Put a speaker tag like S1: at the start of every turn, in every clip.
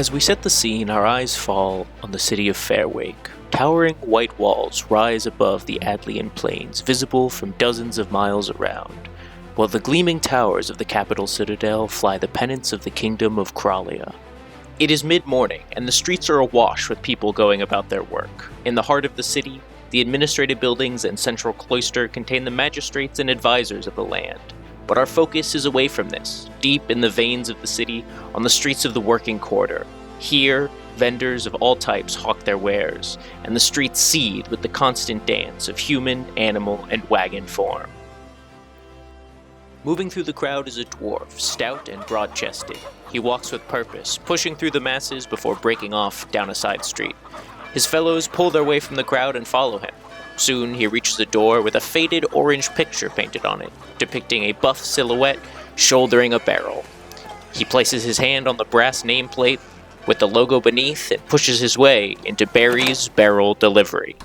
S1: As we set the scene, our eyes fall on the city of Fairwake. Towering white walls rise above the Adlian plains, visible from dozens of miles around, while the gleaming towers of the capital citadel fly the pennants of the kingdom of Kralia. It is mid-morning, and the streets are awash with people going about their work. In the heart of the city, the administrative buildings and central cloister contain the magistrates and advisors of the land. But our focus is away from this, deep in the veins of the city, on the streets of the working quarter. Here, vendors of all types hawk their wares, and the streets seethe with the constant dance of human, animal, and wagon form. Moving through the crowd is a dwarf, stout and broad-chested. He walks with purpose, pushing through the masses before breaking off down a side street. His fellows pull their way from the crowd and follow him. Soon he reaches a door with a faded orange picture painted on it, depicting a buff silhouette shouldering a barrel. He places his hand on the brass nameplate with the logo beneath and pushes his way into Barry's Barrel Delivery.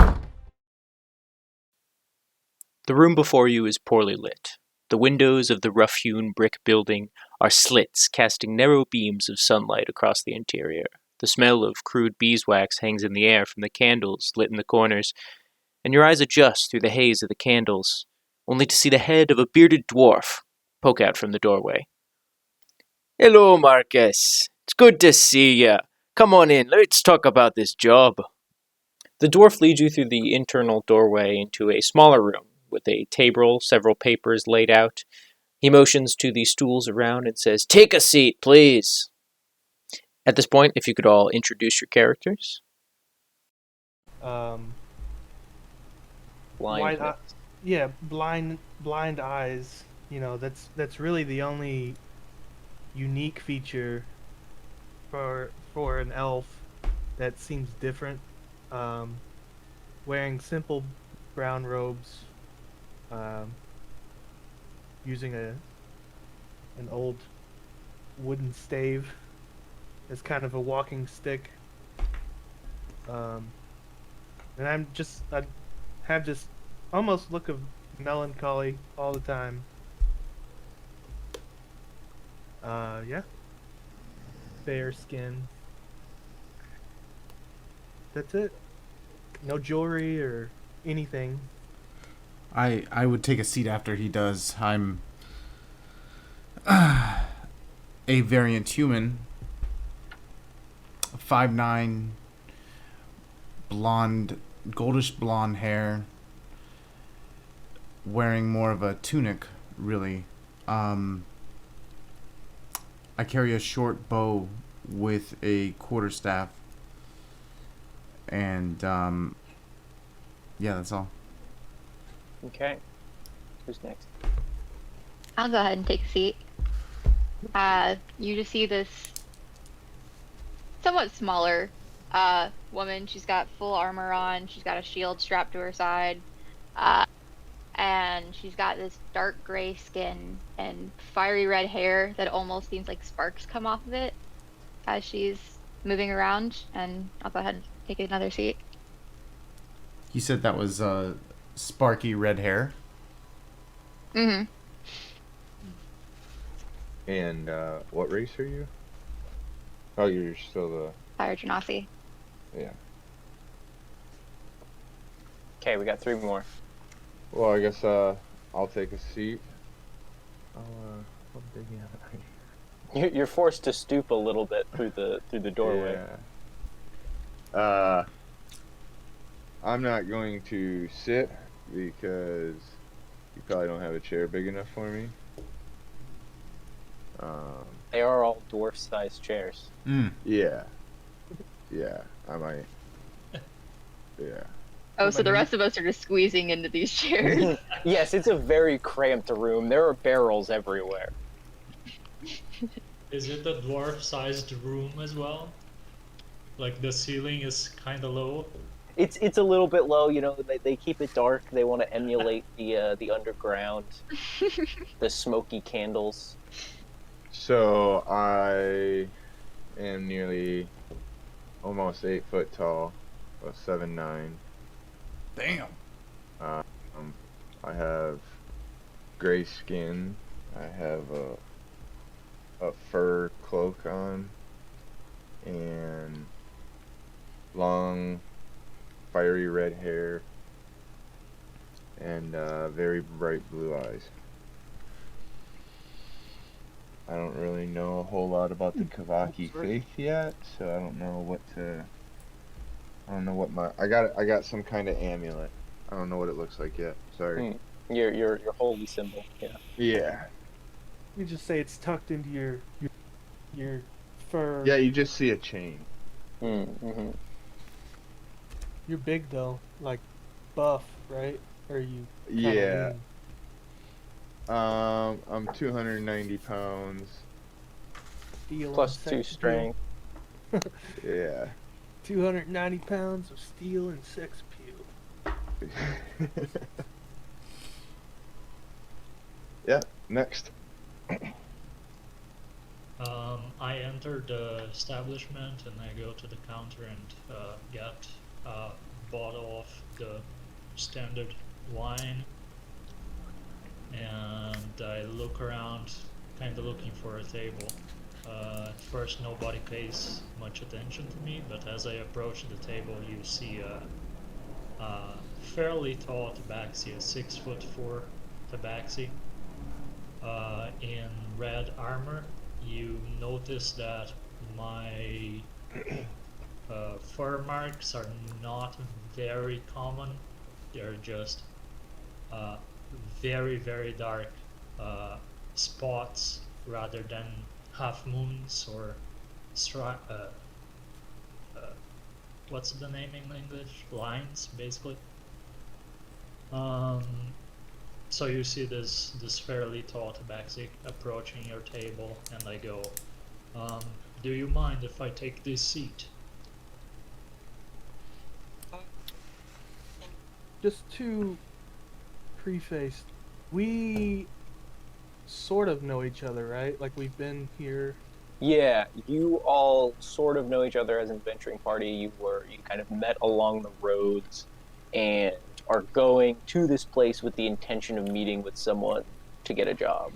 S1: The room before you is poorly lit. The windows of the rough-hewn brick building are slits casting narrow beams of sunlight across the interior. The smell of crude beeswax hangs in the air from the candles lit in the corners, and your eyes adjust through the haze of the candles, only to see the head of a bearded dwarf poke out from the doorway. "Hello, Marcus. It's good to see ya. Come on in, let's talk about this job." The dwarf leads you through the internal doorway into a smaller room, with a table, several papers laid out. He motions to the stools around and says, "Take a seat, please." At this point, if you could all introduce your characters. Blind.
S2: Blind eyes. You know, that's really the only unique feature for an elf that seems different. Wearing simple brown robes, using an old wooden stave as kind of a walking stick. And I have this almost look of melancholy all the time. Yeah. Fair skin. That's it. No jewelry or anything.
S3: I would take a seat after he does. I'm a variant human. 5'9", blonde, goldish blonde hair, wearing more of a tunic, really. I carry a short bow with a quarterstaff, and yeah, that's all.
S1: Okay. Who's next?
S4: I'll go ahead and take a seat. You just see this somewhat smaller woman. She's got full armor on. She's got a shield strapped to her side. And she's got this dark gray skin and fiery red hair that almost seems like sparks come off of it as she's moving around. And I'll go ahead and take another seat.
S3: You said that was sparky red hair?
S4: Mm-hmm.
S5: And what race are you? Oh, you're still the...
S4: Fire Genasi.
S5: Yeah.
S1: Okay, we got 3 more.
S5: Well, I guess I'll take a seat. How big am I?
S1: You're forced to stoop a little bit through the doorway.
S5: Yeah. I'm not going to sit because you probably don't have a chair big enough for me.
S1: They are all dwarf-sized chairs.
S5: Yeah. Yeah, I might. Yeah.
S4: Oh, so the rest of us are just squeezing into these chairs.
S1: Yes, it's a very cramped room. There are barrels everywhere.
S6: Is it a dwarf-sized room as well? Like the ceiling is kind of low?
S1: It's a little bit low, you know. They keep it dark. They want to emulate the underground, the smoky candles.
S5: So I am nearly almost 8 foot tall, 7'9".
S3: Damn.
S5: I have gray skin. I have a fur cloak on, and long, fiery red hair, and very bright blue eyes. I don't really know a whole lot about the Kavaki faith yet, so I don't know what to. I don't know what my. I got some kind of amulet. I don't know what it looks like yet. Sorry.
S1: Your holy symbol. Yeah.
S5: Yeah.
S2: You just say it's tucked into your fur.
S5: Yeah, you just see a chain.
S1: Mm-hmm.
S2: You're big though, like buff, right? Or you? kinda
S5: Yeah.
S2: lean?
S5: I'm 290 pounds.
S2: Steel and
S1: Plus
S2: sex
S1: 2
S2: appeal.
S1: strength.
S5: Yeah.
S2: 290 pounds of steel and sex appeal.
S5: Yeah. Next.
S6: I enter the establishment and I go to the counter and get a bottle of the standard wine. And I look around, kind of looking for a table. At first, nobody pays much attention to me, but as I approach the table, you see a fairly tall tabaxi, a 6'4" tabaxi, in red armor. You notice that my fur marks are not very common. They're just very, very dark spots rather than half moons or what's the name in English? Lines, basically. So you see this fairly tall tabaxi approaching your table, and I go, do you mind if I take this seat?
S2: Just to preface, we sort of know each other, right? Like we've been here.
S1: Yeah, you all sort of know each other as an adventuring party. You kind of met along the roads and are going to this place with the intention of meeting with someone to get a job.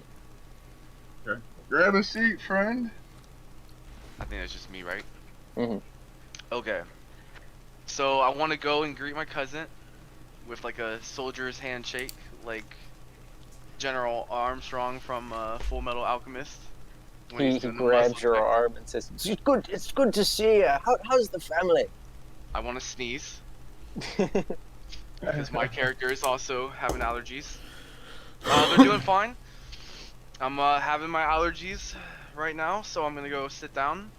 S5: Grab a seat, friend.
S7: I think that's just me, right?
S1: Mhm.
S7: Okay. So I want to go and greet my cousin with like a soldier's handshake, like General Armstrong from Full Metal Alchemist. when
S1: He
S7: he's doing the
S1: grabs
S7: muscle
S1: your
S7: thing.
S1: arm and says, It's good to see you. How's the family?"
S7: I want to sneeze because my character is also having allergies. They're doing fine. I'm having my allergies right now, so I'm gonna go sit down.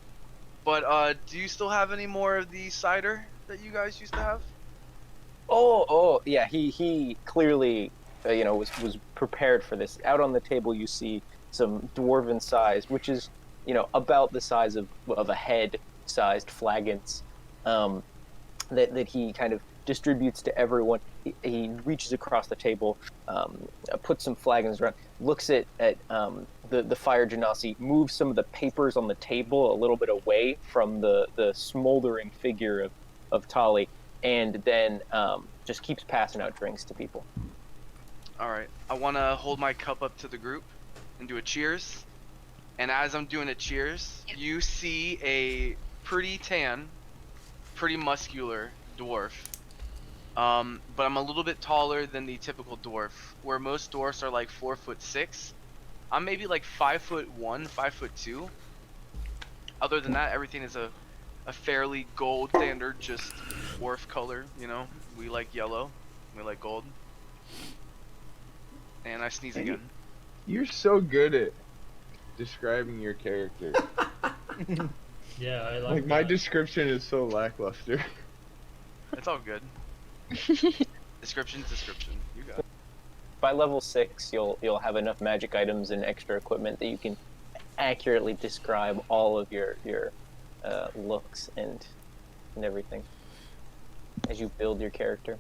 S7: But do you still have any more of the cider that you guys used to have?
S1: Oh, yeah. He clearly, was prepared for this. Out on the table, you see some dwarven size, which is, about the size of a head-sized flagons, that he kind of distributes to everyone. He reaches across the table, puts some flagons around, looks at the fire genasi, moves some of the papers on the table a little bit away from the smoldering figure of Tali, and then just keeps passing out drinks to people.
S7: Alright, I want to hold my cup up to the group and do a cheers. And as I'm doing a cheers, you see a pretty tan, pretty muscular dwarf. But I'm a little bit taller than the typical dwarf, where most dwarfs are like 4'6". I'm maybe like 5'1", 5'2". Other than that, everything is a fairly gold standard, just dwarf color, We like yellow, we like gold. And I sneeze again.
S5: You're so good at describing your character.
S6: Yeah, I
S5: Like my description is so lackluster.
S7: It's all good. Description's description. You got it.
S1: By level 6, you'll have enough magic items and extra equipment that you can accurately describe all of your looks and everything as you build your character.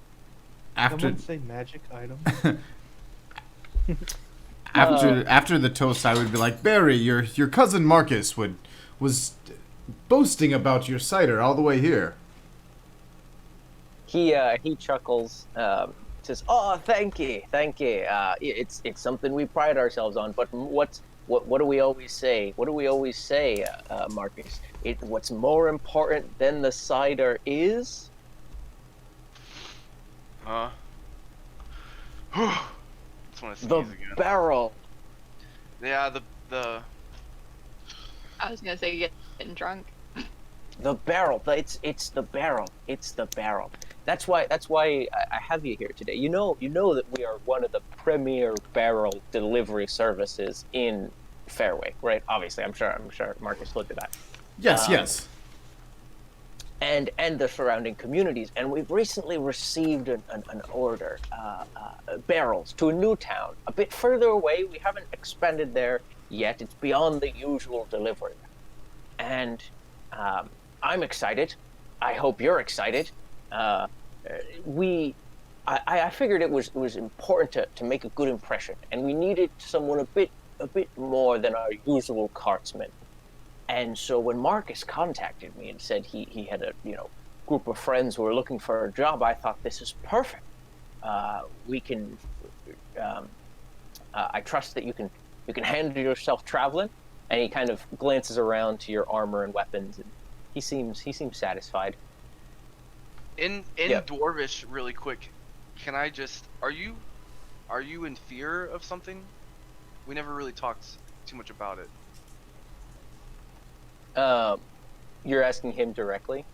S2: Someone say magic item.
S3: After the toast, I would be like, Barry, your cousin Marcus was boasting about your cider all the way here.
S1: He chuckles, says, "Oh, thank you. It's something we pride ourselves on. But what's
S8: what do we always say? What do we always say, Marcus? What's more important than the cider is?
S7: Huh? Just want to
S8: The
S7: sneeze again.
S8: barrel.
S7: Yeah, the
S4: I was gonna say getting drunk.
S8: The barrel. It's the barrel. It's the barrel. That's why I have you here today. You know that we are one of the premier barrel delivery services in Fairway, right? Obviously, I'm sure Marcus looked at that.
S3: Yes, yes.
S8: And the surrounding communities. And we've recently received an order, barrels to a new town, a bit further away. We haven't expanded there yet. It's beyond the usual delivery. And I'm excited. I hope you're excited. I figured it was important to make a good impression, and we needed someone a bit more than our usual cartsman. And so when Marcus contacted me and said he had a group of friends who were looking for a job, I thought this is perfect. We can. I trust that you can handle yourself traveling. And he kind of glances around to your armor and weapons, and he seems satisfied.
S7: in
S8: Yep.
S7: Dwarvish, really quick. Can I just? Are you in fear of something? We never really talked too much about it.
S8: You're asking him directly?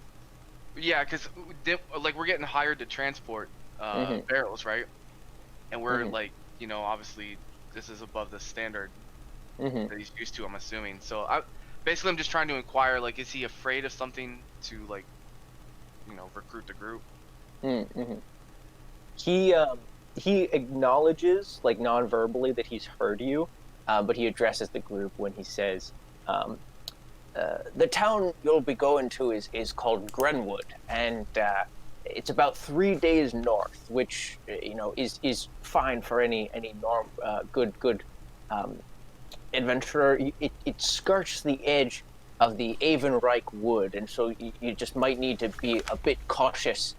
S7: Yeah, because like we're getting hired to transport barrels, right? And we're
S8: Mhm.
S7: like, obviously this is above the standard
S8: Mm-hmm.
S7: that he's used to, I'm assuming. So I'm just trying to inquire, like, is he afraid of something to like, recruit the group?
S8: Mm-hmm. He acknowledges, like, non-verbally that he's heard you, but he addresses the group when he says, the town you'll be going to is called Grenwood, and it's about 3 days north, which is fine for any good adventurer. It skirts the edge of the Avonreich Wood, and so you just might need to be a bit cautious.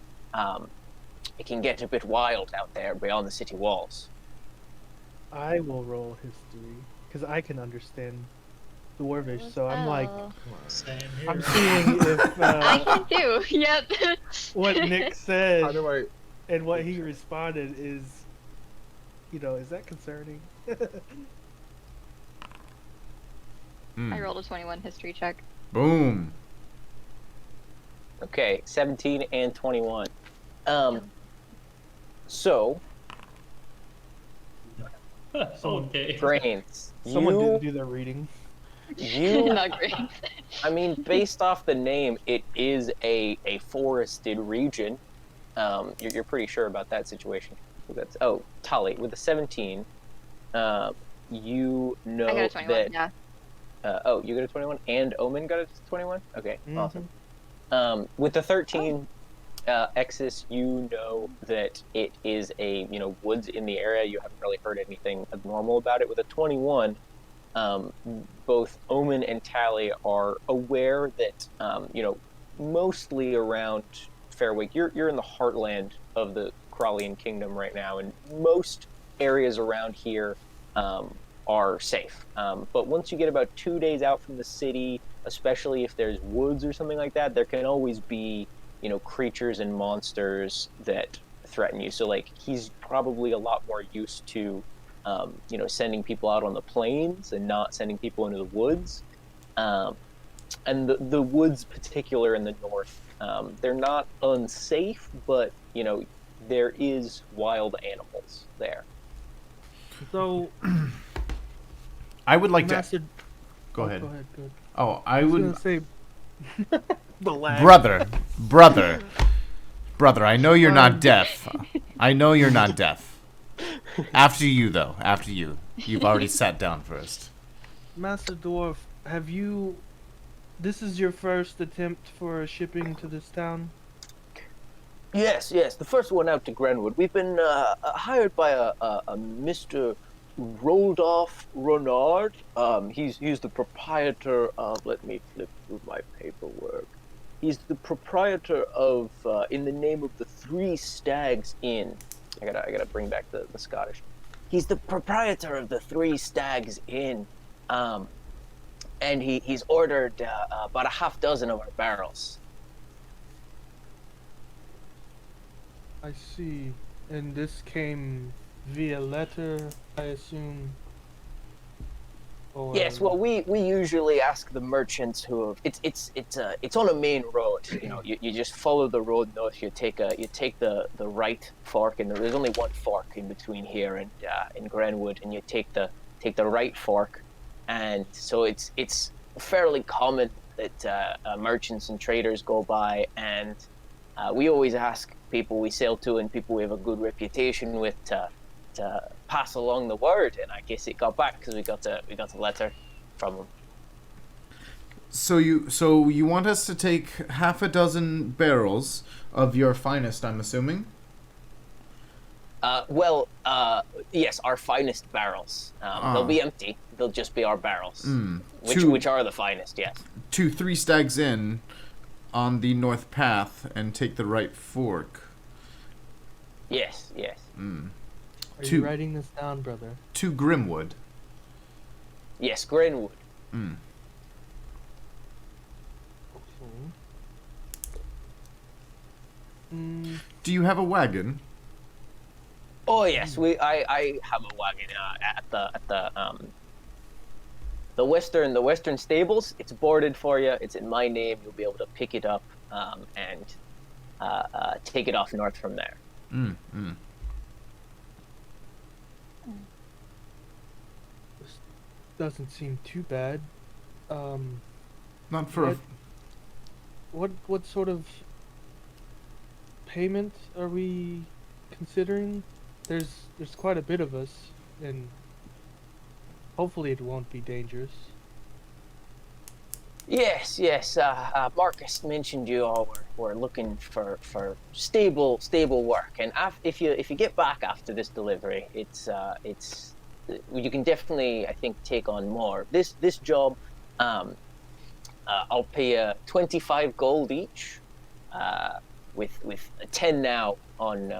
S8: It can get a bit wild out there beyond the city walls.
S2: I will roll history because I can understand Dwarvish. So I'm like,
S4: Oh.
S6: Same
S2: I'm
S6: here.
S2: seeing if
S4: I can too. Yep.
S2: what Nick
S5: How
S2: said
S5: do I?
S2: and what he responded is, is that concerning?
S4: I rolled a 21 history check.
S3: Boom.
S8: Okay, 17 and 21. So,
S6: Okay.
S8: Brains,
S2: Someone
S8: you,
S2: didn't do their reading.
S8: you,
S4: Not great.
S8: I mean, based off the name, it is a forested region. You're pretty sure about that situation. Tali, with the 17, you know
S4: I got a 21.
S8: that.
S4: Yeah.
S8: You got a 21, and Omen got a 21. Okay,
S2: Mhm.
S8: awesome. With the 13, Exis, you know that it is a woods in the area. You haven't really heard anything abnormal about it. With a 21, both Omen and Tally are aware that mostly around Fairwick, you're in the heartland of the Kralian Kingdom right now, and most areas around here are safe. But once you get about 2 days out from the city, especially if there's woods or something like that, there can always be creatures and monsters that threaten you. So like he's probably a lot more used to sending people out on the plains and not sending people into the woods. And the woods, particular in the north, they're not unsafe, but there is wild animals there.
S2: So
S3: I would like to.
S2: Master...
S3: Go ahead.
S2: Go ahead. Good.
S3: Oh, I
S2: I was
S3: would.
S2: gonna say the lag.
S3: Brother. I know you're not deaf. I know you're not deaf. After you, though. After you. You've already sat down first.
S2: Master Dwarf, have you? This is your first attempt for shipping to this town?
S8: Yes, the first one out to Grenwood. We've been hired by a Mr. Roldolf Renard. He's the proprietor of. Let me flip through my paperwork. He's the proprietor of, in the name of the Three Stags Inn. I gotta bring back the Scottish. He's the proprietor of the Three Stags Inn, And he's ordered about a half dozen of our barrels.
S2: I see. And this came via letter, I assume. Or...
S8: Yes, well, we usually ask the merchants who have, it's on a main road. You know, you just follow the road north. You take the right fork, and there's only one fork in between here and in Grenwood, and you take the right fork, and so it's fairly common that merchants and traders go by, and we always ask people we sell to and people we have a good reputation with to pass along the word, and I guess it got back because we got a letter from them.
S3: So you want us to take half a dozen barrels of your finest, I'm assuming?
S8: Yes, our finest barrels. They'll be empty. They'll just be our barrels, which are the finest. Yes.
S3: 3 stags in on the north path and take the right fork.
S8: Yes.
S2: Are you writing this down, brother?
S3: To Grimwood.
S8: Yes, Grenwood.
S2: Okay.
S3: Do you have a wagon?
S8: Oh yes, I have a wagon at the western stables. It's boarded for you. It's in my name. You'll be able to pick it up and take it off north from there.
S2: This doesn't seem too bad.
S3: Not for
S2: What sort of payment are we considering? There's quite a bit of us, and hopefully it won't be dangerous.
S8: Yes. Marcus mentioned you all were looking for stable work, and if you get back after this delivery, it's you can definitely, I think, take on more. This job, I'll pay you 25 gold each, with 10 now on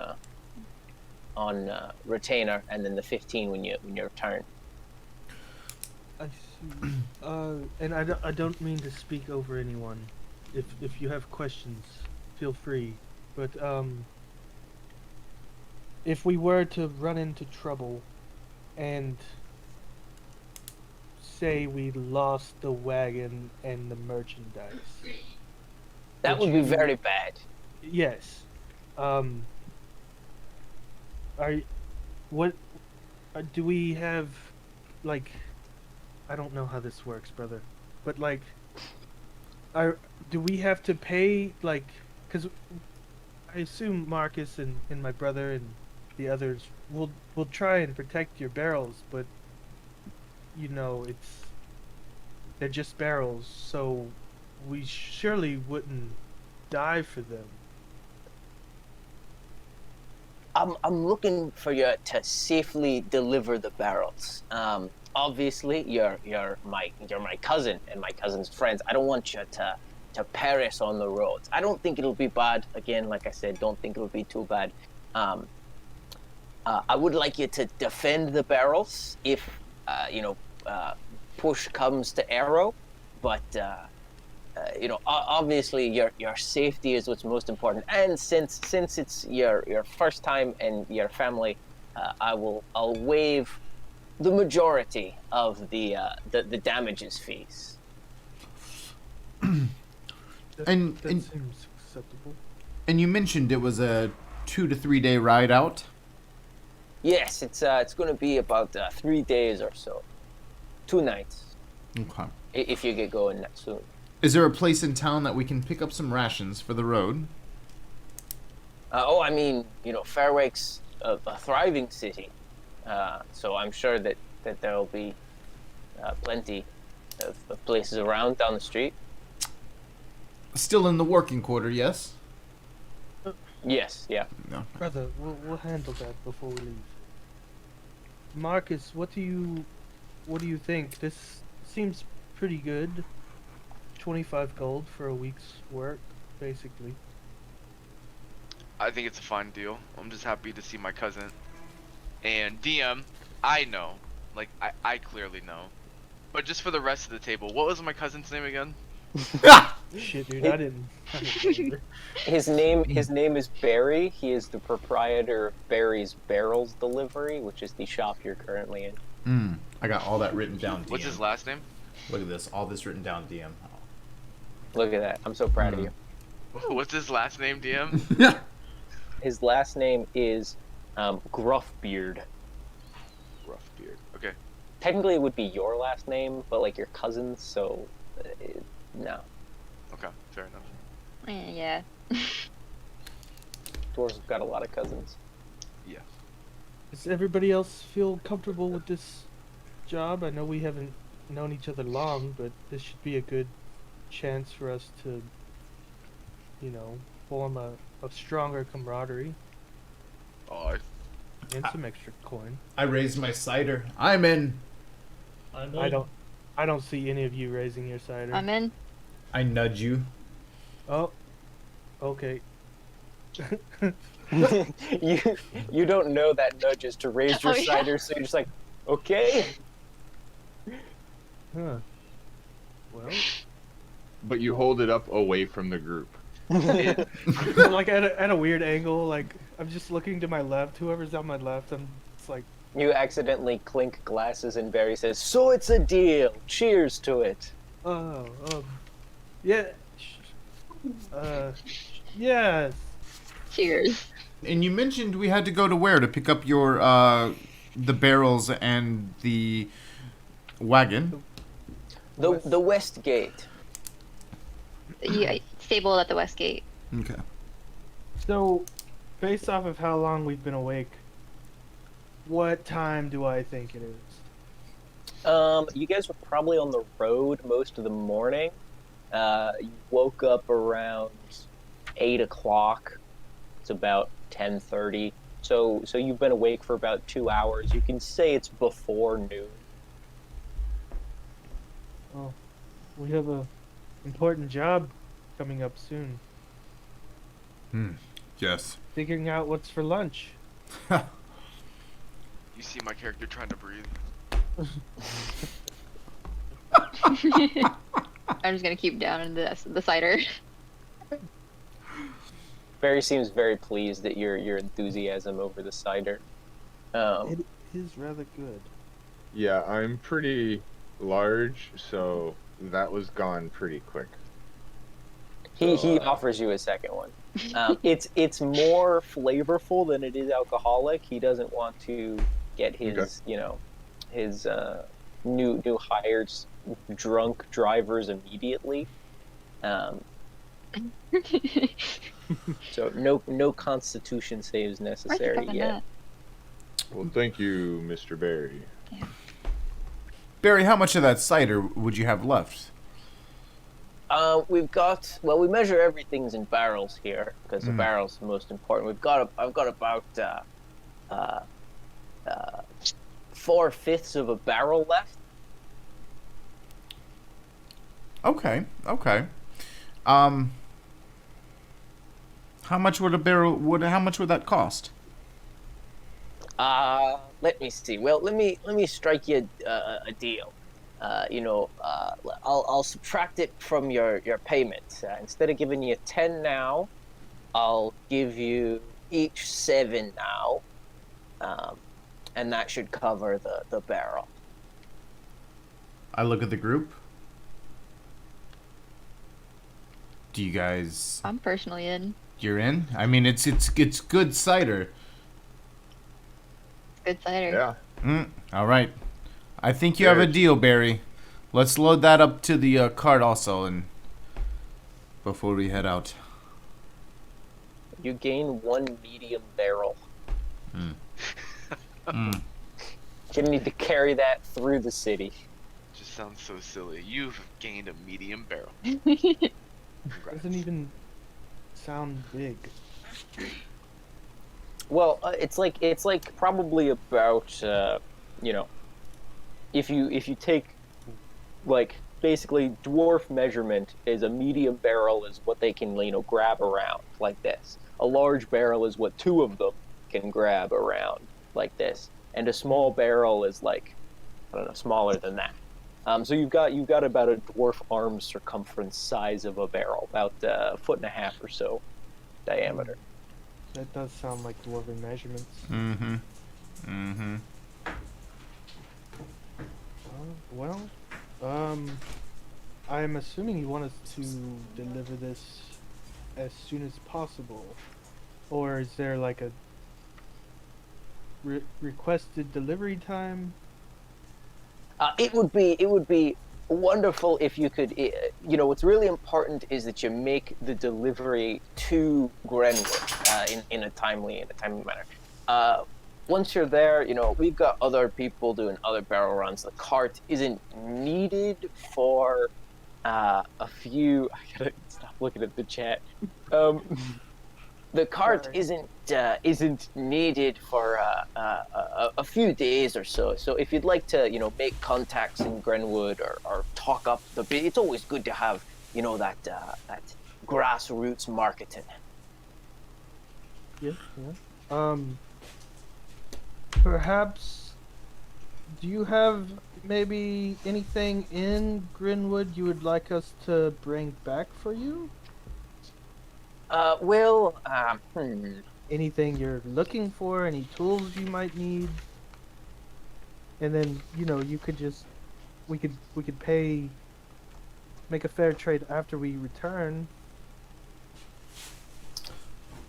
S8: retainer, and then the 15 when you return.
S2: I see. And I don't mean to speak over anyone. If you have questions, feel free. But if we were to run into trouble, and say we lost the wagon and the merchandise,
S8: that would be very bad.
S2: Yes. Do we have, like, I don't know how this works, brother, but like, do we have to pay, like, because I assume Marcus and my brother and the others will try and protect your barrels, but you know, they're just barrels, so we surely wouldn't die for them.
S8: I'm looking for you to safely deliver the barrels. Obviously, you're my cousin and my cousin's friends. I don't want you to perish on the roads. I don't think it'll be bad. Again, like I said, don't think it'll be too bad. I would like you to defend the barrels if push comes to arrow, but obviously your safety is what's most important. And since it's your first time and your family, I'll waive the majority of the damages fees.
S2: That
S3: And
S2: seems acceptable.
S3: you mentioned it was a 2 to 3 day ride out.
S8: Yes, it's going to be about 3 days or so, 2 nights.
S3: Okay.
S8: If you get going that soon.
S3: Is there a place in town that we can pick up some rations for the road?
S8: Fairwake's a thriving city, so I'm sure that there'll be plenty of places around down the street.
S3: Still in the working quarter, yes?
S8: Yes, yeah.
S3: No.
S2: Brother, we'll handle that before we leave. Marcus, what do you think? This seems pretty good. 25 gold for a week's work, basically.
S7: I think it's a fine deal. I'm just happy to see my cousin. And DM, I know. Like, I clearly know But just for the rest of the table, what was my cousin's name again?
S2: Shit, dude, I didn't remember.
S8: His name is Barry. He is the proprietor of Barry's Barrels Delivery, which is the shop you're currently in.
S3: I got all that written down, DM.
S7: What's his last name?
S3: Look at this. All this written down, DM.
S8: Look at that. I'm so proud of you.
S7: What's his last name, DM?
S8: His last name is Gruffbeard.
S7: Roughbeard. Okay.
S8: Technically, it would be your last name, but like your cousin's, so no.
S7: Okay. Fair enough.
S4: Yeah.
S8: Dwarves have got a lot of cousins.
S7: Yeah.
S2: Does everybody else feel comfortable with this job? I know we haven't known each other long, but this should be a good chance for us to, you know, form a stronger camaraderie
S7: Oh,
S2: and some extra coin.
S3: I raised my cider. I'm in.
S2: I don't see any of you raising your cider.
S4: I'm in.
S3: I nudge you.
S2: Oh, okay.
S8: you don't know that nudge is to raise your
S4: Oh, yeah.
S8: cider, so you're just like, okay.
S2: Huh. Well,
S5: But you hold it up away from the group.
S2: like at a weird angle. Like I'm just looking to my left. Whoever's on my left, I'm just like,
S8: You accidentally clink glasses, and Barry says, "So it's a deal. Cheers to it."
S2: oh, yeah, yes.
S4: Cheers.
S3: And you mentioned we had to go to where to pick up your the barrels and the wagon.
S8: The West Gate.
S4: Yeah, stable at the West Gate.
S3: Okay.
S2: So, based off of how long we've been awake, what time do I think it is?
S8: You guys were probably on the road most of the morning. You woke up around 8 o'clock. It's about 10:30. So you've been awake for about 2 hours. You can say it's before noon.
S2: Oh, we have a important job coming up soon.
S3: Yes.
S2: Figuring out what's for lunch.
S7: You see my character trying to breathe.
S4: I'm just gonna keep down in the cider.
S8: Barry seems very pleased at your enthusiasm over the cider.
S2: It is rather good.
S5: Yeah, I'm pretty large, so that was gone pretty quick.
S8: He offers you a second one. It's more flavorful than it is alcoholic. He doesn't want to get his his new hires drunk drivers immediately. So no constitution saves necessary yet.
S5: Well, thank you, Mr. Barry.
S3: Barry, how much of that cider would you have left?
S8: We measure everything's in barrels here because the barrel's the most important. I've got about 4/5 of a barrel left.
S3: Okay. How much would a barrel how much would that cost?
S8: Let me see. Well, let me strike you a deal. I'll subtract it from your payment. Instead of giving you 10 now, I'll give you each 7 now, and that should cover the barrel.
S3: I look at the group. Do you guys?
S4: I'm personally in.
S3: You're in. I mean, it's good cider.
S4: Good cider.
S5: Yeah.
S3: All right. I think you have a deal, Barry. Let's load that up to the cart also, and before we head out.
S8: You gain 1 medium barrel. Gonna need to carry that through the city.
S7: Just sounds so silly. You've gained a medium barrel. Congrats.
S2: Doesn't even sound big.
S8: Well, it's like probably about if you take like basically dwarf measurement is a medium barrel is what they can grab around like this. A large barrel is what 2 of them can grab around like this, and a small barrel is like I don't know, smaller than that. So you've got about a dwarf arm circumference size of a barrel, about a foot and a half or so diameter.
S2: That does sound like dwarven measurements.
S3: Mm-hmm. Mm-hmm.
S2: Well, I'm assuming you want us to deliver this as soon as possible, or is there like a requested delivery time?
S8: It would be wonderful if you could. What's really important is that you make the delivery to Grenwood in a timely manner. Once you're there, we've got other people doing other barrel runs. The cart isn't needed for a few. I gotta stop looking at the chat. The cart isn't needed for a few days or so. So if you'd like to, make contacts in Grenwood or talk up the bit, it's always good to have, that grassroots marketing.
S2: Yeah. Perhaps, do you have maybe anything in Grenwood you would like us to bring back for you? Anything you're looking for? Any tools you might need? And then, you could just, we could make a fair trade after we return.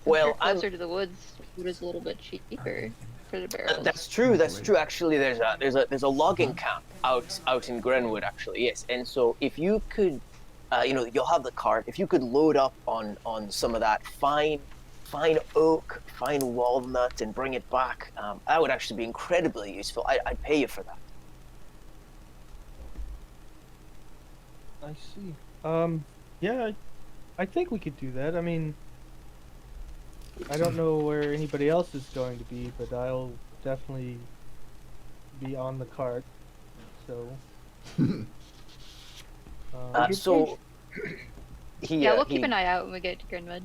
S8: Well,
S4: closer to the woods, food is a little bit cheaper for the barrels.
S8: That's true. Actually, there's a logging camp out in Grenwood. Actually, yes. And so if you could, you'll have the cart. If you could load up on some of that fine oak, fine walnut, and bring it back, that would actually be incredibly useful. I'd pay you for that.
S2: I see. Yeah, I think we could do that. I mean, I don't know where anybody else is going to be, but I'll definitely be on the cart. So.
S4: We'll keep an eye out when we get to Grenwood.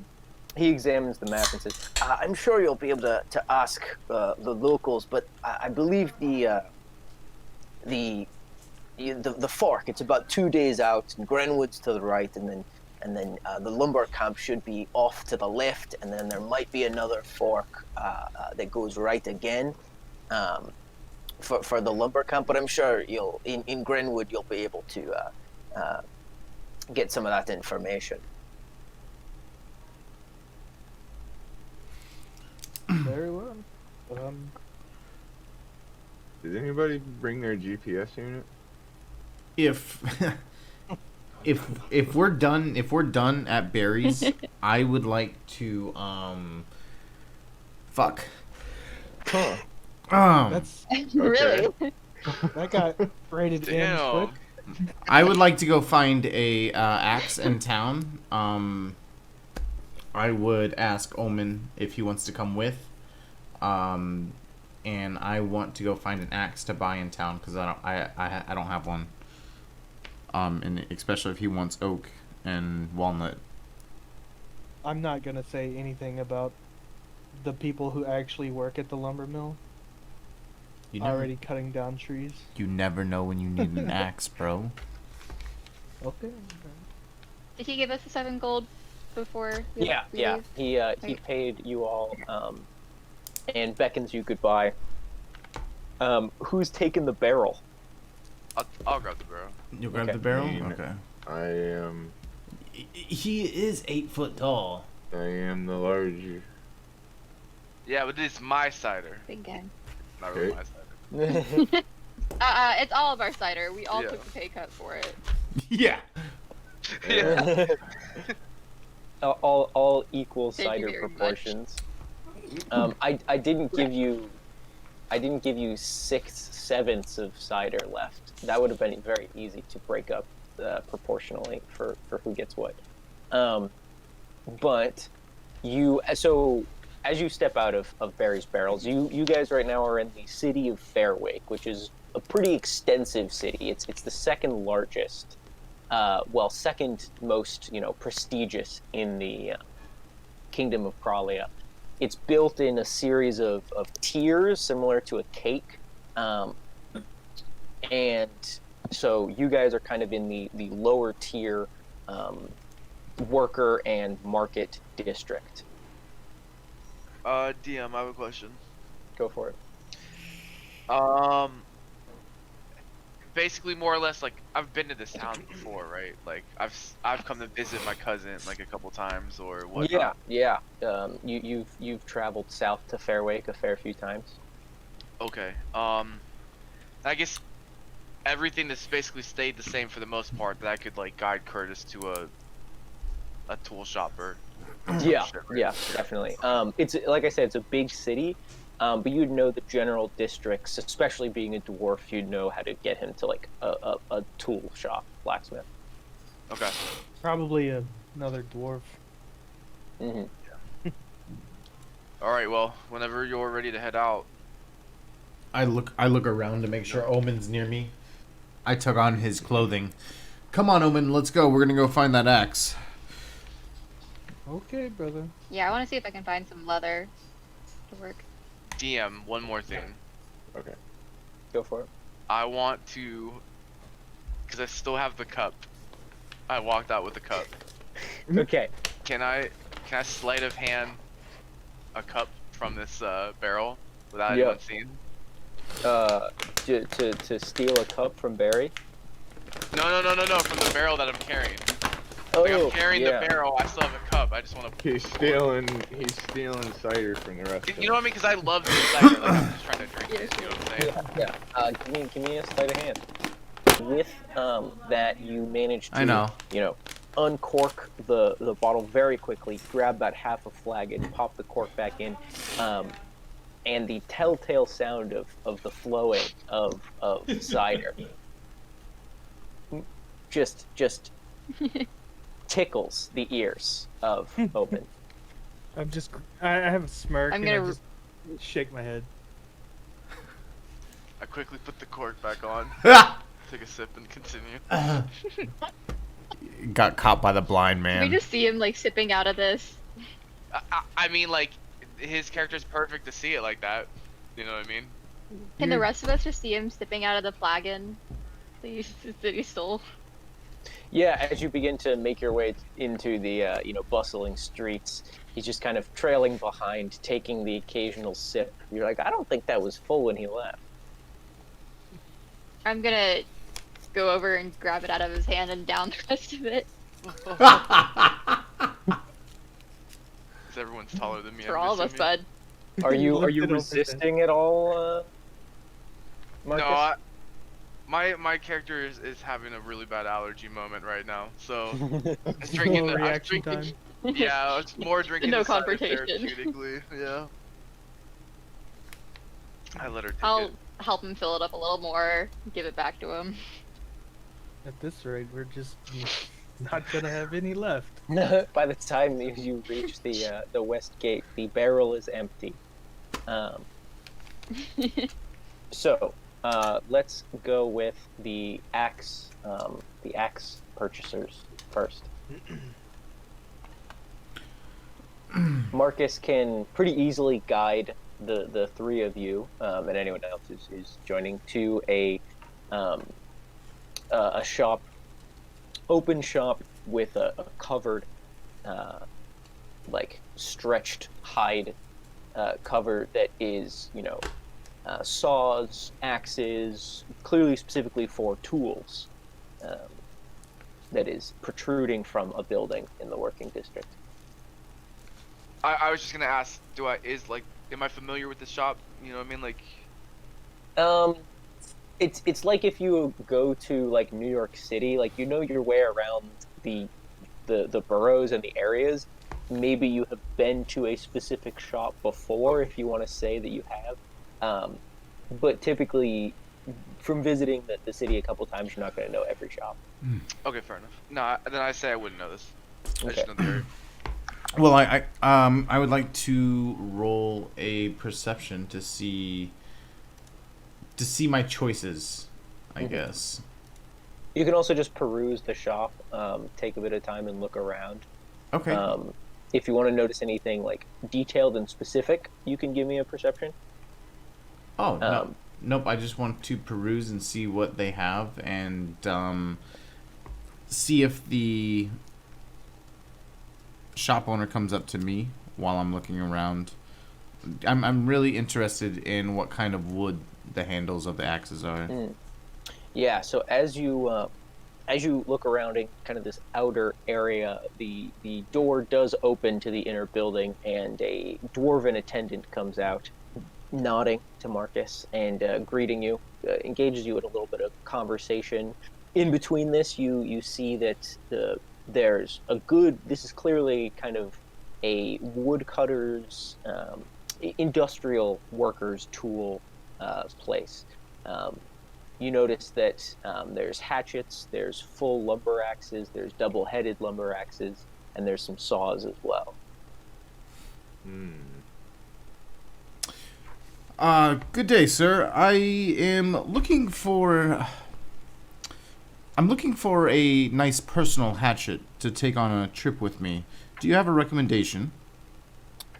S8: He examines the map and says, "I'm sure you'll be able to ask the locals, but I believe the fork. It's about 2 days out, and Grenwood's to the right, and then the lumber camp should be off to the left, and then there might be another fork that goes right again for the lumber camp. But I'm sure in Grenwood you'll be able to get some of that information."
S2: Very well.
S5: Did anybody bring their GPS unit?
S3: If we're done at Barry's, I would like to fuck.
S2: That's
S4: Really?
S2: that got rated M quick.
S3: I would like to go find a axe in town. I would ask Omen if he wants to come with. And I want to go find an axe to buy in town because I don't have one. And especially if he wants oak and walnut.
S2: I'm not gonna say anything about the people who actually work at the lumber mill. Already cutting down trees.
S3: You never know when you need an axe, bro.
S2: Okay.
S4: Did he give us the 7 gold before? we
S8: Yeah.
S4: leave?
S8: He paid you all, and beckons you goodbye. Who's taking the barrel?
S7: I'll grab the barrel.
S3: You'll grab
S8: Okay.
S3: the barrel?
S5: Mean.
S3: Okay.
S5: I am
S3: He is 8 foot tall.
S5: the larger.
S7: Yeah, but it's my cider.
S4: Big guy.
S7: Not really
S5: Okay.
S7: my cider.
S4: It's all of our cider. We all
S7: Yeah.
S4: took the pay cut for it.
S3: Yeah.
S7: Yeah.
S8: all equal
S4: Thank you
S8: cider
S4: very much.
S8: proportions. I didn't give you 6/7 of cider left. That would have been very easy to break up proportionally for who gets what. But as you step out of Barry's Barrels, you guys right now are in the city of Fairwake, which is a pretty extensive city. It's the second largest, second most prestigious in the Kingdom of Pralia. It's built in a series of tiers similar to a cake, and So you guys are kind of in the lower tier worker and market district.
S7: DM, I have a question.
S8: Go for it.
S7: Basically, more or less, like I've been to this town before, right? Like I've come to visit my cousin like a couple times or whatnot.
S8: Yeah. You've traveled south to Fairwake a fair few times.
S7: Okay. I guess everything that's basically stayed the same for the most part. That I could like guide Curtis to a tool shop or.
S8: Yeah,
S7: shit, right?
S8: yeah, definitely. It's like I said, it's a big city, but you'd know the general districts, especially being a dwarf. You'd know how to get him to like a tool shop, blacksmith.
S7: Okay.
S2: Probably another dwarf.
S8: Hmm.
S7: All right. Well, whenever you're ready to head out.
S3: I look around to make sure Omen's near me. I took on his clothing. Come on, Omen, let's go. We're gonna go find that axe.
S2: Okay, brother.
S4: Yeah, I want to see if I can find some leather to work.
S7: DM, one more thing.
S5: Okay.
S8: Go for it.
S7: I want to, because I still have the cup. I walked out with the cup.
S8: Okay.
S7: Can I sleight of hand a cup from this barrel without anyone seeing?
S8: To steal a cup from Barry.
S7: No, from the barrel that I'm carrying.
S8: Oh,
S7: Like I'm carrying
S8: yeah.
S7: the barrel, I still have a cup. I just want to.
S5: He's stealing cider from the rest of
S7: You know what I mean? Because I love this cider. Like I'm just trying to drink it. You know what I'm saying?
S8: Yeah. Give me a sleight of hand. With that, you manage to
S3: I know.
S8: Uncork the bottle very quickly, grab about half a flagon, pop the cork back in, and the telltale sound of the flowing of cider just tickles the ears of Omen.
S2: I have a smirk
S4: I'm
S2: and I
S4: gonna
S2: just shake my head.
S7: I quickly put the cork back on, take a sip, and continue.
S3: Got caught by the blind
S4: We
S3: man.
S4: just see him like sipping out of this.
S7: I mean, like his character's perfect to see it like that. You know what I mean?
S4: Can the rest of us just see him sipping out of the flagon that he stole?
S8: Yeah, as you begin to make your way into the bustling streets, he's just kind of trailing behind, taking the occasional sip. You're like, I don't think that was full when he left.
S4: I'm gonna go over and grab it out of his hand and down the rest of it.
S7: Because everyone's taller than me.
S4: For
S7: I'm
S4: all of us,
S7: assuming.
S4: bud.
S8: Are you
S2: Lift it over
S8: resisting at all, Marcus?
S7: No, my character is having a really bad allergy moment right now. So I'm drinking.
S2: Slow
S7: I'm
S2: reaction
S7: drinking.
S2: time.
S7: Yeah, it's more drinking.
S4: No
S7: the cider
S4: confrontation.
S7: therapeutically, yeah. I let her take
S4: I'll
S7: it.
S4: help him fill it up a little more, give it back to him.
S2: At this rate, we're just not gonna have any left.
S8: By the time you reach the west gate, the barrel is empty. So let's go with the axe purchasers first. Marcus can pretty easily guide the three of you and anyone else who's joining to a shop, open shop with a covered, like stretched hide cover that is, saws, axes, clearly specifically for tools, that is protruding from a building in the working district.
S7: I was just gonna ask, am I familiar with the shop? You know what I mean? Like,
S8: It's like if you go to like New York City, like your way around the boroughs and the areas. Maybe you have been to a specific shop before, if you want to say that you have. But typically, from visiting the city a couple times, you're not going to know every shop.
S7: okay, fair enough. No, then I say I wouldn't know this. I
S8: Okay.
S7: just know the area.
S3: Well, I would like to roll a perception to see my choices, I guess.
S8: You can also just peruse the shop, take a bit of time and look around.
S3: Okay.
S8: If you want to notice anything like detailed and specific, you can give me a perception.
S3: Oh, no. Nope, I just want to peruse and see what they have and see if the shop owner comes up to me while I'm looking around. I'm really interested in what kind of wood the handles of the axes are.
S8: Yeah, so as you look around in kind of this outer area, the door does open to the inner building, and a dwarven attendant comes out, nodding to Marcus and greeting you, engages you in a little bit of conversation. In between this, you see that there's a good. This is clearly kind of a woodcutter's, industrial workers' tool place. You notice that there's hatchets, there's full lumber axes, there's double-headed lumber axes, and there's some saws as well.
S3: Good day, sir. I'm looking for a nice personal hatchet to take on a trip with me. Do you have a recommendation?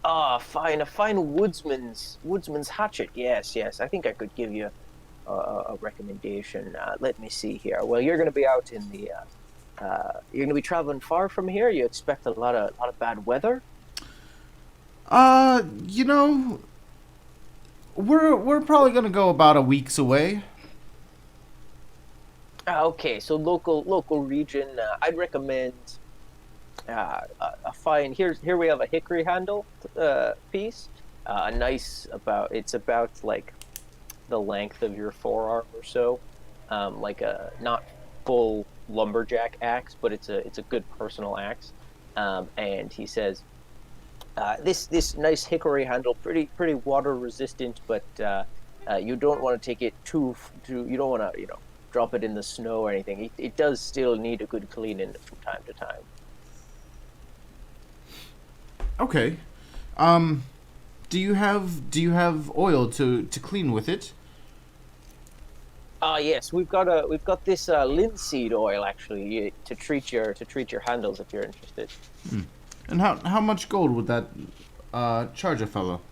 S8: Ah, fine. A fine woodsman's hatchet. Yes. I think I could give you a recommendation. Let me see here. Well, you're going to be out in the. You're going to be traveling far from here. You expect a lot of bad weather.
S3: You know, we're probably going to go about a week's away.
S8: Okay, so local region. I'd recommend a fine. Here we have a hickory handle piece. A nice it's about like the length of your forearm or so. Like a not full lumberjack axe, but it's a good personal axe. And he says, this nice hickory handle, pretty water resistant, but you don't want to take it too. You don't want to drop it in the snow or anything. It does still need a good cleaning from time to time.
S3: Okay. Do you have oil to clean with it?
S8: Yes, we've got this linseed oil actually to treat your handles if you're interested.
S3: And how much gold would that charge a fellow?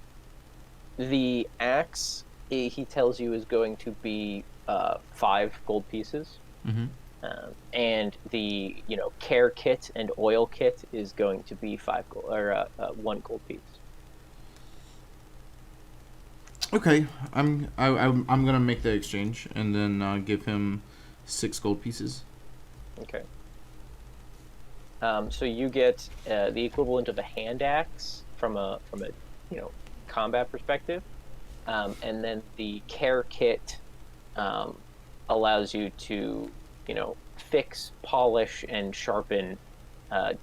S8: The axe, he tells you, is going to be 5 gold pieces.
S3: Mm-hmm.
S8: And the care kit and oil kit is going to be 1 gold piece.
S3: Okay, I'm gonna make the exchange and then give him 6 gold pieces.
S8: Okay. So you get the equivalent of a hand axe from a combat perspective, and then the care kit allows you to fix, polish, and sharpen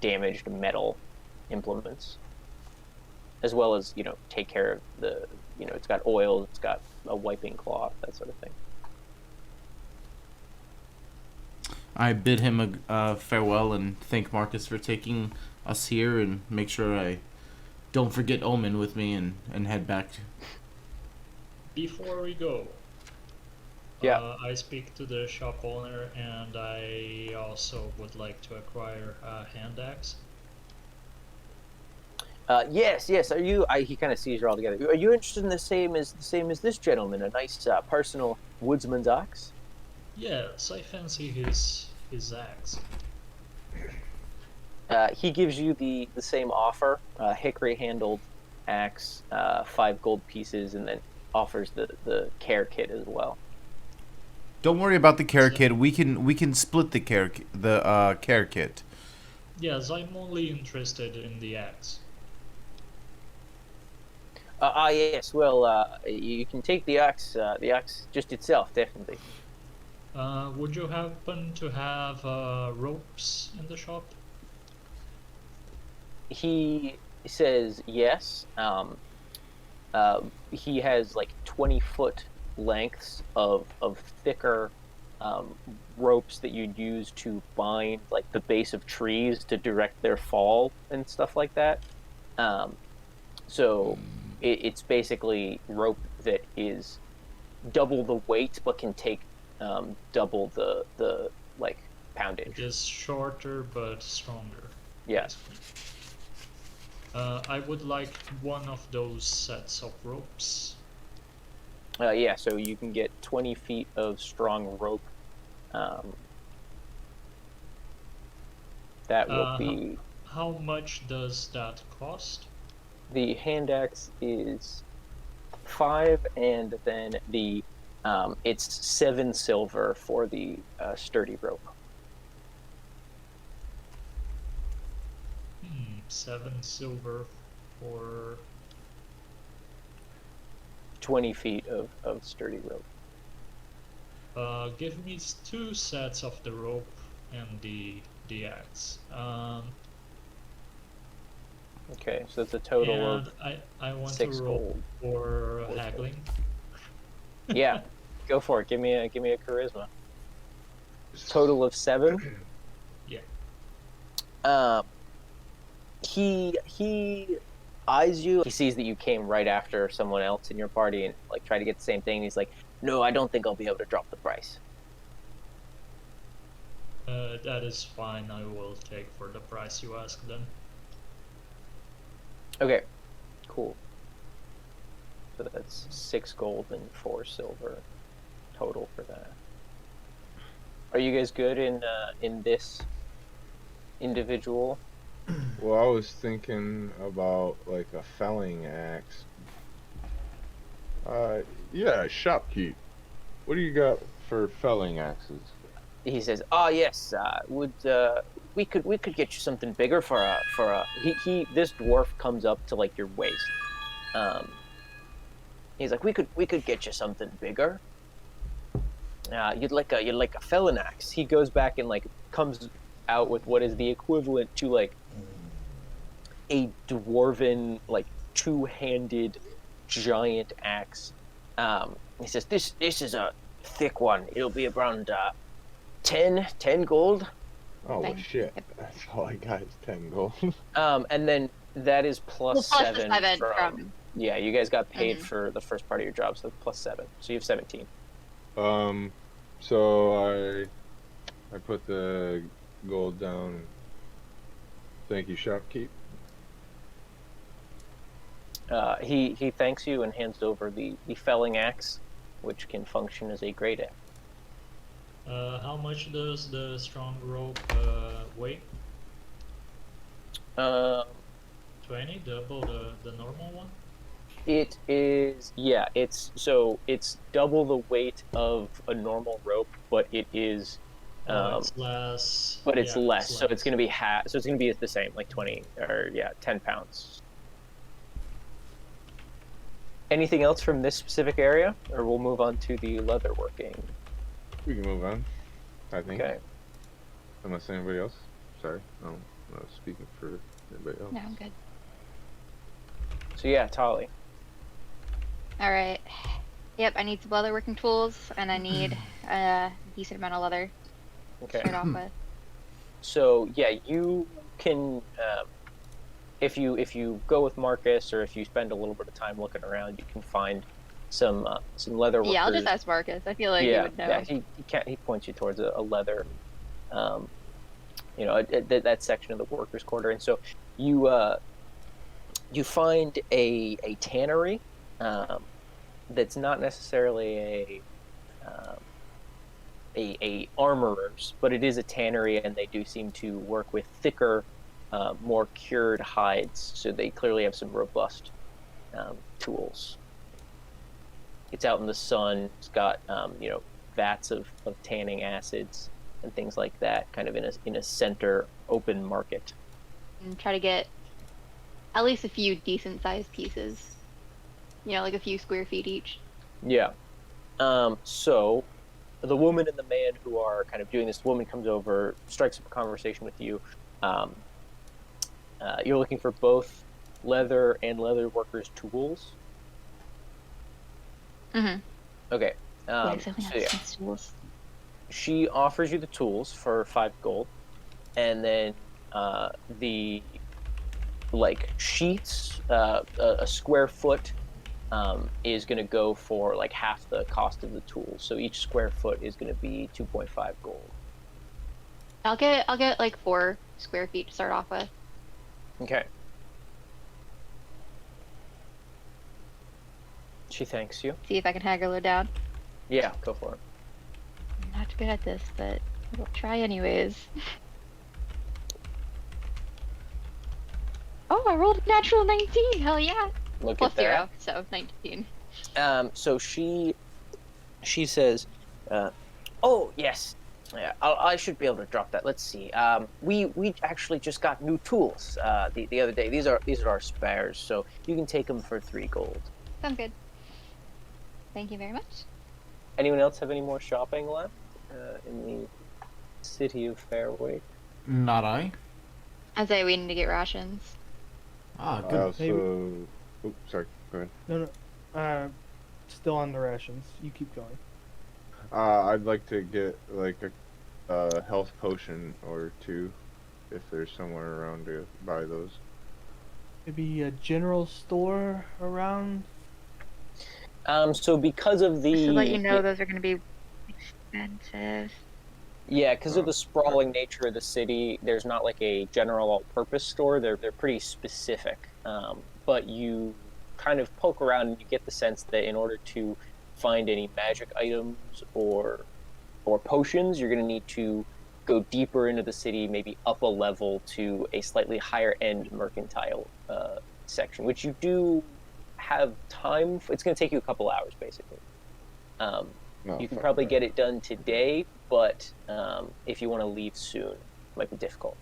S8: damaged metal implements, as well as take care of the it's got oil, it's got a wiping cloth, that sort of thing.
S3: I bid him a farewell and thank Marcus for taking us here, and make sure I don't forget Omen with me and head back.
S6: Before we go, I speak to the shop owner, and I also would like to acquire a hand axe.
S8: Yes. Are you? He kind of sees you all together. Are you interested in the same as this gentleman? A nice personal woodsman's axe.
S6: Yes, I fancy his axe.
S8: He gives you the same offer, hickory handled axe, 5 gold pieces, and then offers the care kit as well.
S3: Don't worry about the care kit. We can split the care kit.
S6: Yes, I'm only interested in the axe.
S8: Yes. Well, you can take the axe just itself, definitely.
S6: Would you happen to have ropes in the shop?
S8: He says yes. He has like 20-foot lengths of thicker ropes that you'd use to bind like the base of trees to direct their fall and stuff like that. So it's basically rope that is double the weight but can take double the like poundage.
S6: It is shorter but stronger.
S8: Yes.
S6: I would like one of those sets of ropes.
S8: Yeah, so you can get 20 feet of strong rope. That will be...
S6: How much does that cost?
S8: The hand axe is 5, and then the it's 7 silver for the sturdy rope.
S6: 7 silver for
S8: 20 feet of sturdy rope.
S6: give me 2 sets of the rope and the axe.
S8: Okay, so it's a total
S6: and
S8: of
S6: I want
S8: 6
S6: to roll
S8: gold.
S6: for haggling.
S8: Yeah, go for it. Give me a charisma. Total of 7.
S6: Yeah.
S8: He eyes you. He sees that you came right after someone else in your party and like try to get the same thing. He's like, "No, I don't think I'll be able to drop the price."
S6: That is fine. I will take for the price you asked then.
S8: Okay, cool. So that's 6 gold and 4 silver total for that. Are you guys good in this individual?
S5: Well, I was thinking about like a felling axe. Yeah, shopkeep. What do you got for felling axes?
S8: He says, "Oh yes, would we could get you something bigger for a he this dwarf comes up to like your waist. He's like, we could get you something bigger. You'd like a felon axe." He goes back and like comes out with what is the equivalent to like a dwarven like 2-handed giant axe. He says, this is a thick one. It'll be around 10 gold.
S5: Oh well,
S4: Thank
S5: shit! That's all I got is 10 gold.
S8: And then that is plus
S4: Well, plus the
S8: 7
S4: 7
S8: from...
S4: from...
S8: Yeah, you guys got paid
S4: Mhm.
S8: for the first part of your job, so plus 7. So you have 17.
S5: So I put the gold down. Thank you, shopkeep.
S8: He thanks you and hands over the felling axe, which can function as a great axe.
S6: How much does the strong rope weigh? 20, double the normal one?
S8: It is, yeah, it's double the weight of a normal rope, but it is
S6: It's less.
S8: but it's
S6: yeah,
S8: less, so it's going to be so it's going to be the same, like 20 or 10 pounds. Anything else from this specific area, or we'll move on to the leatherworking?
S5: We can move on, I think.
S8: Okay.
S5: Unless anybody else. Sorry, I'm not speaking for anybody else.
S4: No, I'm good.
S8: So yeah, Tali.
S4: Alright. Yep, I need some leatherworking tools, and I need a decent amount of leather to
S8: Okay.
S4: start off with.
S8: So yeah, you can if you go with Marcus, or if you spend a little bit of time looking around, you can find some leather workers.
S4: Yeah, I'll just ask Marcus. I feel like he would know.
S8: Yeah, he points you towards a leather, that section of the workers' quarter, and so you find a tannery that's not necessarily a armorer's, but it is a tannery, and they do seem to work with thicker, more cured hides, so they clearly have some robust tools. It's out in the sun. It's got vats of tanning acids and things like that, kind of in a center open market.
S4: And try to get at least a few decent sized pieces. Like a few square feet each.
S8: Yeah. So the woman and the man who are kind of doing this, the woman comes over, strikes up a conversation with you. You're looking for both leather and leather workers' tools.
S4: Mm-hmm.
S8: Okay.
S4: Yeah, 'cause I only
S8: So
S4: have
S8: yeah,
S4: 6 tools.
S8: she offers you the tools for 5 gold, and then the sheets, a square foot, is going to go for like half the cost of the tools. So each square foot is going to be 2.5 gold.
S4: I'll get like 4 square feet to start off with.
S8: Okay. She thanks you.
S4: See if I can haggle her down.
S8: Yeah, go for it.
S4: I'm not good at this, but I'll try anyways. Oh, I rolled a natural 19. Hell yeah.
S8: Look
S4: Plus
S8: at that.
S4: 0, so 19.
S8: So she says, "Oh yes, yeah, I should be able to drop that. Let's see. We actually just got new tools the other day. These are our spares, so you can take them for 3 gold.
S4: Sounds good. Thank you very much.
S8: Anyone else have any more shopping left in the city of Fairway?
S3: Not I.
S4: I say we need to get rations.
S3: Ah,
S5: I
S3: good.
S5: also.
S2: Maybe-
S5: Oops, sorry. Go ahead.
S2: No. Still on the rations. You keep going.
S5: I'd like to get like a health potion or 2, if there's somewhere around to buy those.
S2: Maybe a general store around.
S8: So because of the
S4: Just to let you know, those are going to be expensive.
S8: Yeah, because of the sprawling nature of the city, there's not like a general all-purpose store. They're pretty specific. But you kind of poke around and you get the sense that in order to find any magic items or potions, you're going to need to go deeper into the city, maybe up a level to a slightly higher end mercantile section, which you do have time for. It's going to take you a couple hours, basically.
S5: No,
S8: You can
S5: fuck
S8: probably
S5: that.
S8: get it done today, but if you want to leave soon, it might be difficult.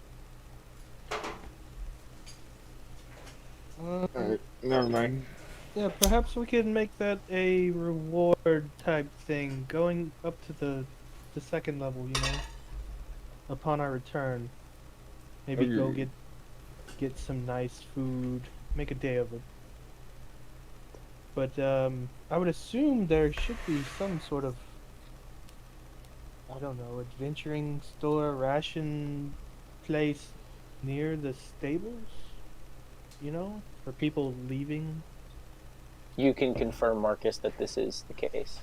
S5: Alright, never mind.
S2: Yeah, perhaps we can make that a reward type thing, going up to the second level, you know. Upon our return, maybe go
S5: Agreed.
S2: get some nice food, make a day of it. But I would assume there should be some sort of, I don't know, adventuring store, ration place near the stables, you know, for people leaving.
S8: You can confirm, Marcus, that this is the case.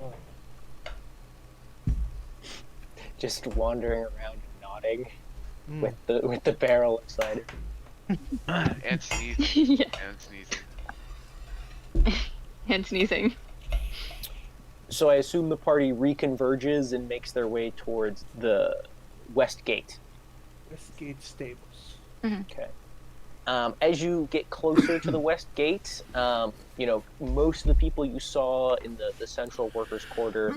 S2: Oh.
S8: Just wandering around and nodding
S2: Hmm.
S8: with the barrel inside.
S7: And sneezing.
S4: Yeah.
S7: And sneezing.
S4: And sneezing.
S8: So I assume the party reconverges and makes their way towards the west gate.
S2: Westgate Stables.
S8: Okay. As you get closer to the west gate, most of the people you saw in the central workers' quarter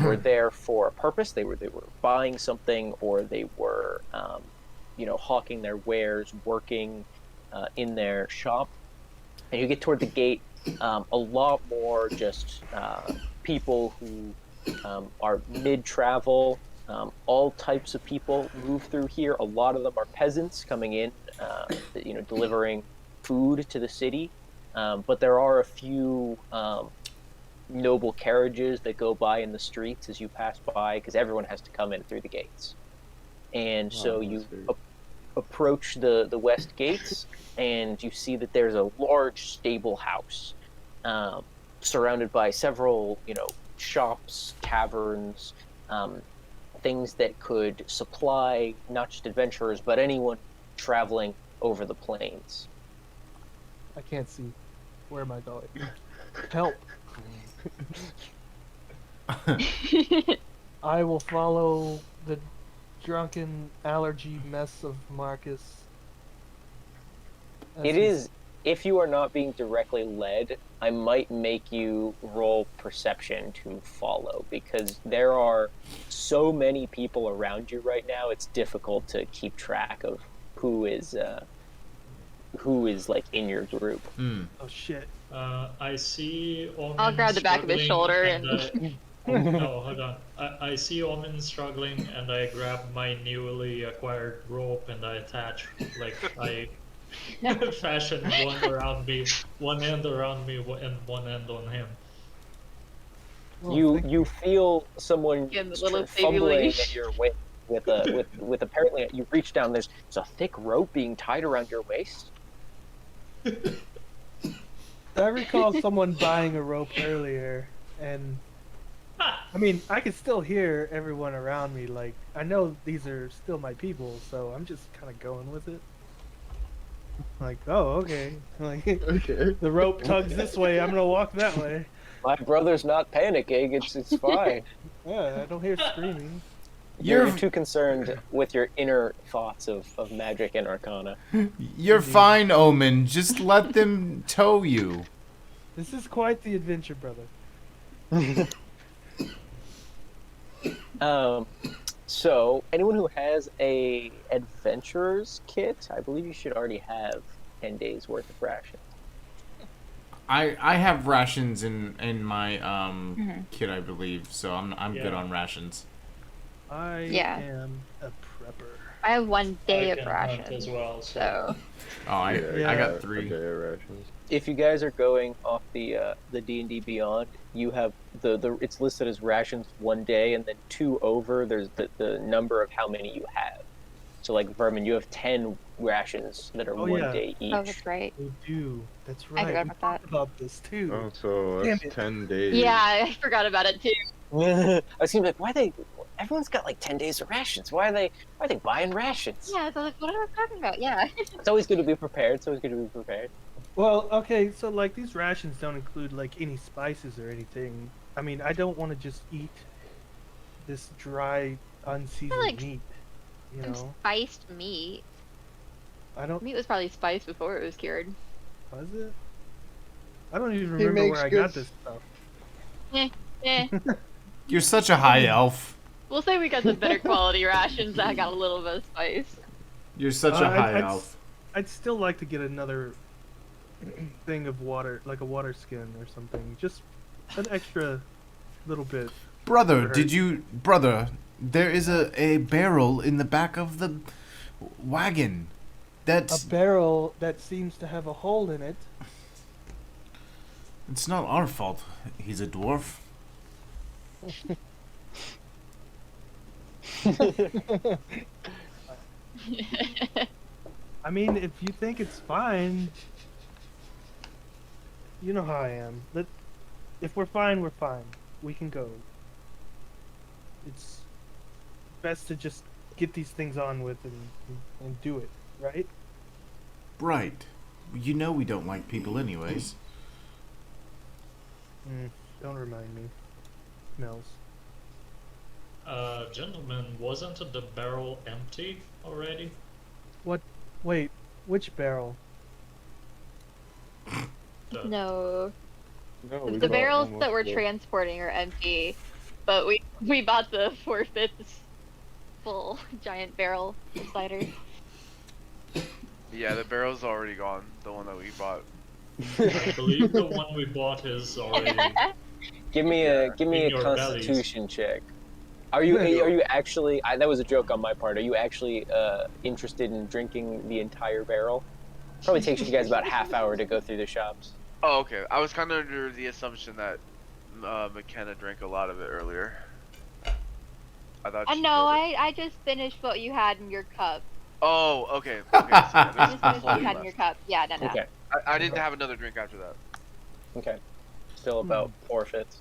S8: were there for a purpose. They were buying something, or they were, hawking their wares, working in their shop. And you get toward the gate, a lot more just people who are mid-travel. All types of people move through here. A lot of them are peasants coming in, delivering food to the city. But there are a few noble carriages that go by in the streets as you pass by, because everyone has to come in through the gates. And so you
S5: that's great.
S8: approach the west gates, and you see that there's a large stable house surrounded by several, shops, taverns, things that could supply not just adventurers, but anyone traveling over the plains.
S2: I can't see. Where am I going? Help! I will follow the drunken allergy mess of Marcus.
S8: It is, if you are not being directly led, I might make you roll perception to follow, because there are so many people around you right now, it's difficult to keep track of who is like in your group.
S2: Oh shit.
S6: I see Omen
S4: I'll grab the back of his
S6: struggling,
S4: shoulder
S6: no, hold on. I see Omen struggling, and I grab my newly acquired rope and I attach, like, I fashion one around me, one end around me, and one end on him.
S2: Oh,
S8: You feel someone
S4: Again, the little baby
S8: fumbling
S4: leash.
S8: at your waist with apparently you reach down. There's a thick rope being tied around your waist.
S2: I recall someone buying a rope earlier, and I mean, I can still hear everyone around me. Like, I know these are still my people, so I'm just kind of going with it. Like, oh, okay. Like,
S5: Okay.
S2: the rope tugs this way, I'm gonna walk that way.
S8: My brother's not panicking. It's fine.
S2: Yeah, I don't hear screaming.
S8: You're too concerned with your inner thoughts of magic and arcana.
S3: You're fine, Omen. Just let them tow you.
S2: This is quite the adventure, brother.
S8: So anyone who has a adventurer's kit, I believe you should already have 10 days worth of rations.
S3: I have rations in my
S4: Mm-hmm.
S3: kit, I believe, so I'm good
S6: Yeah.
S3: on rations.
S2: I
S4: Yeah.
S2: am a prepper.
S4: I have 1 day
S6: I
S4: of
S6: can hunt
S4: rations.
S6: as well, so
S4: So
S3: Oh, I
S2: Yeah.
S3: got 3.
S5: Okay, rations.
S8: If you guys are going off the D&D Beyond, you have the it's listed as rations 1 day, and then 2 over. There's the number of how many you have. So like Vermin, you have 10 rations that are
S2: Oh,
S8: 1
S2: yeah.
S8: day each.
S4: oh, that's right.
S2: We do. That's
S4: I
S2: right.
S4: forgot
S2: We
S4: about
S2: talked
S4: that.
S2: about this too.
S5: Oh, so
S2: Damn
S5: that's
S2: it.
S5: 10 days.
S4: Yeah, I forgot about it too.
S8: I was gonna be like, why they? Everyone's got like 10 days of rations. Why are they buying rations?
S4: Yeah, so like, what am I talking about? Yeah.
S8: It's always good to be prepared. It's always good to be prepared.
S2: Well, okay, so like these rations don't include like any spices or anything. I mean, I don't want to just eat this dry, unseasoned
S4: like
S2: meat. You
S4: Some
S2: know,
S4: spiced meat.
S2: I don't.
S4: Meat was probably spiced before it was cured.
S2: Was it? I don't even
S5: He
S2: remember
S5: makes
S2: where I
S5: good
S2: got this stuff.
S4: Eh,
S3: You're such a high elf.
S4: we'll say we got some better quality rations that got a little bit of spice.
S3: You're such a high
S2: I'd
S3: elf.
S2: I'd still like to get another thing of water, like a water skin or something. Just an extra little bit.
S3: Brother,
S2: Never
S3: did you... Brother, there is a barrel in the back of the wagon.
S2: A
S3: That's...
S2: barrel that seems to have a hole in it.
S3: It's not our fault. He's a dwarf.
S2: I mean, if you think it's fine, you know how I am. If we're fine, we're fine. We can go. It's best to just get these things on with and do it, right?
S3: Right. You know we don't like people anyways.
S2: Don't remind me. Smells.
S6: Gentlemen, wasn't the barrel empty already?
S2: Wait, which barrel?
S6: The-
S5: No,
S4: No,
S5: we
S4: the
S5: got
S4: barrels
S5: almost
S4: that we're
S5: full.
S4: transporting are empty, but we bought the 4/5 full giant barrel of cider.
S7: Yeah, the barrel's already gone. The one that we bought.
S6: I believe the one we bought is already.
S8: Give me a
S6: in your
S8: Constitution check. Are you actually? That was a joke on my part. Are you actually interested in drinking the entire barrel? Probably takes you guys about half hour to go through the shops.
S7: Oh, okay. I was kind of under the assumption that McKenna drank a lot of it earlier. I thought. she
S4: No,
S7: did it.
S4: I just finished what you had in your cup.
S7: Oh, okay. Okay. So yeah,
S4: I
S7: there's
S4: just
S7: a
S4: finished what
S7: whole
S4: you had in your
S7: left.
S4: cup. Yeah, no.
S8: Okay.
S7: I didn't have another drink after that.
S8: Okay. Still about 4 fifths.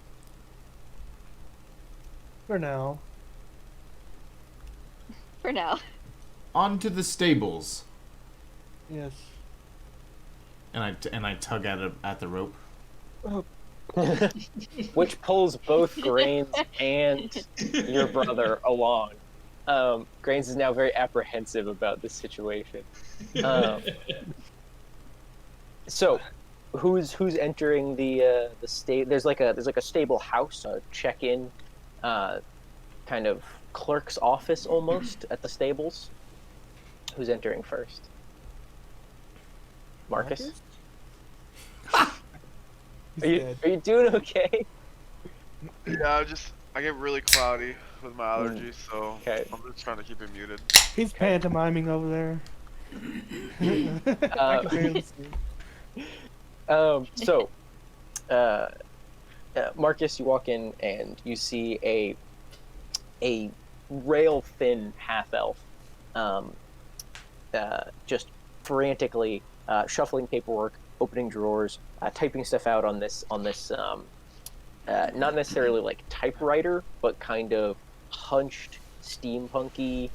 S2: For now.
S4: For now.
S3: On to the stables.
S2: Yes.
S3: And I tug at the rope.
S8: Which pulls both Grains and your brother along. Grains is now very apprehensive about this situation. So, who's entering the stable? There's like a stable house, a check-in, kind of clerk's office almost at the stables. Who's entering first? Marcus?
S2: He's
S8: Are you
S2: dead.
S8: are you doing okay?
S7: Yeah, I get really cloudy with my allergies, so
S8: Okay.
S7: I'm just trying to keep it muted.
S2: He's pantomiming over there. I can barely see.
S8: So, Marcus, you walk in and you see a rail thin half elf, just frantically shuffling paperwork, opening drawers, typing stuff out on this not necessarily like typewriter, but kind of hunched steampunky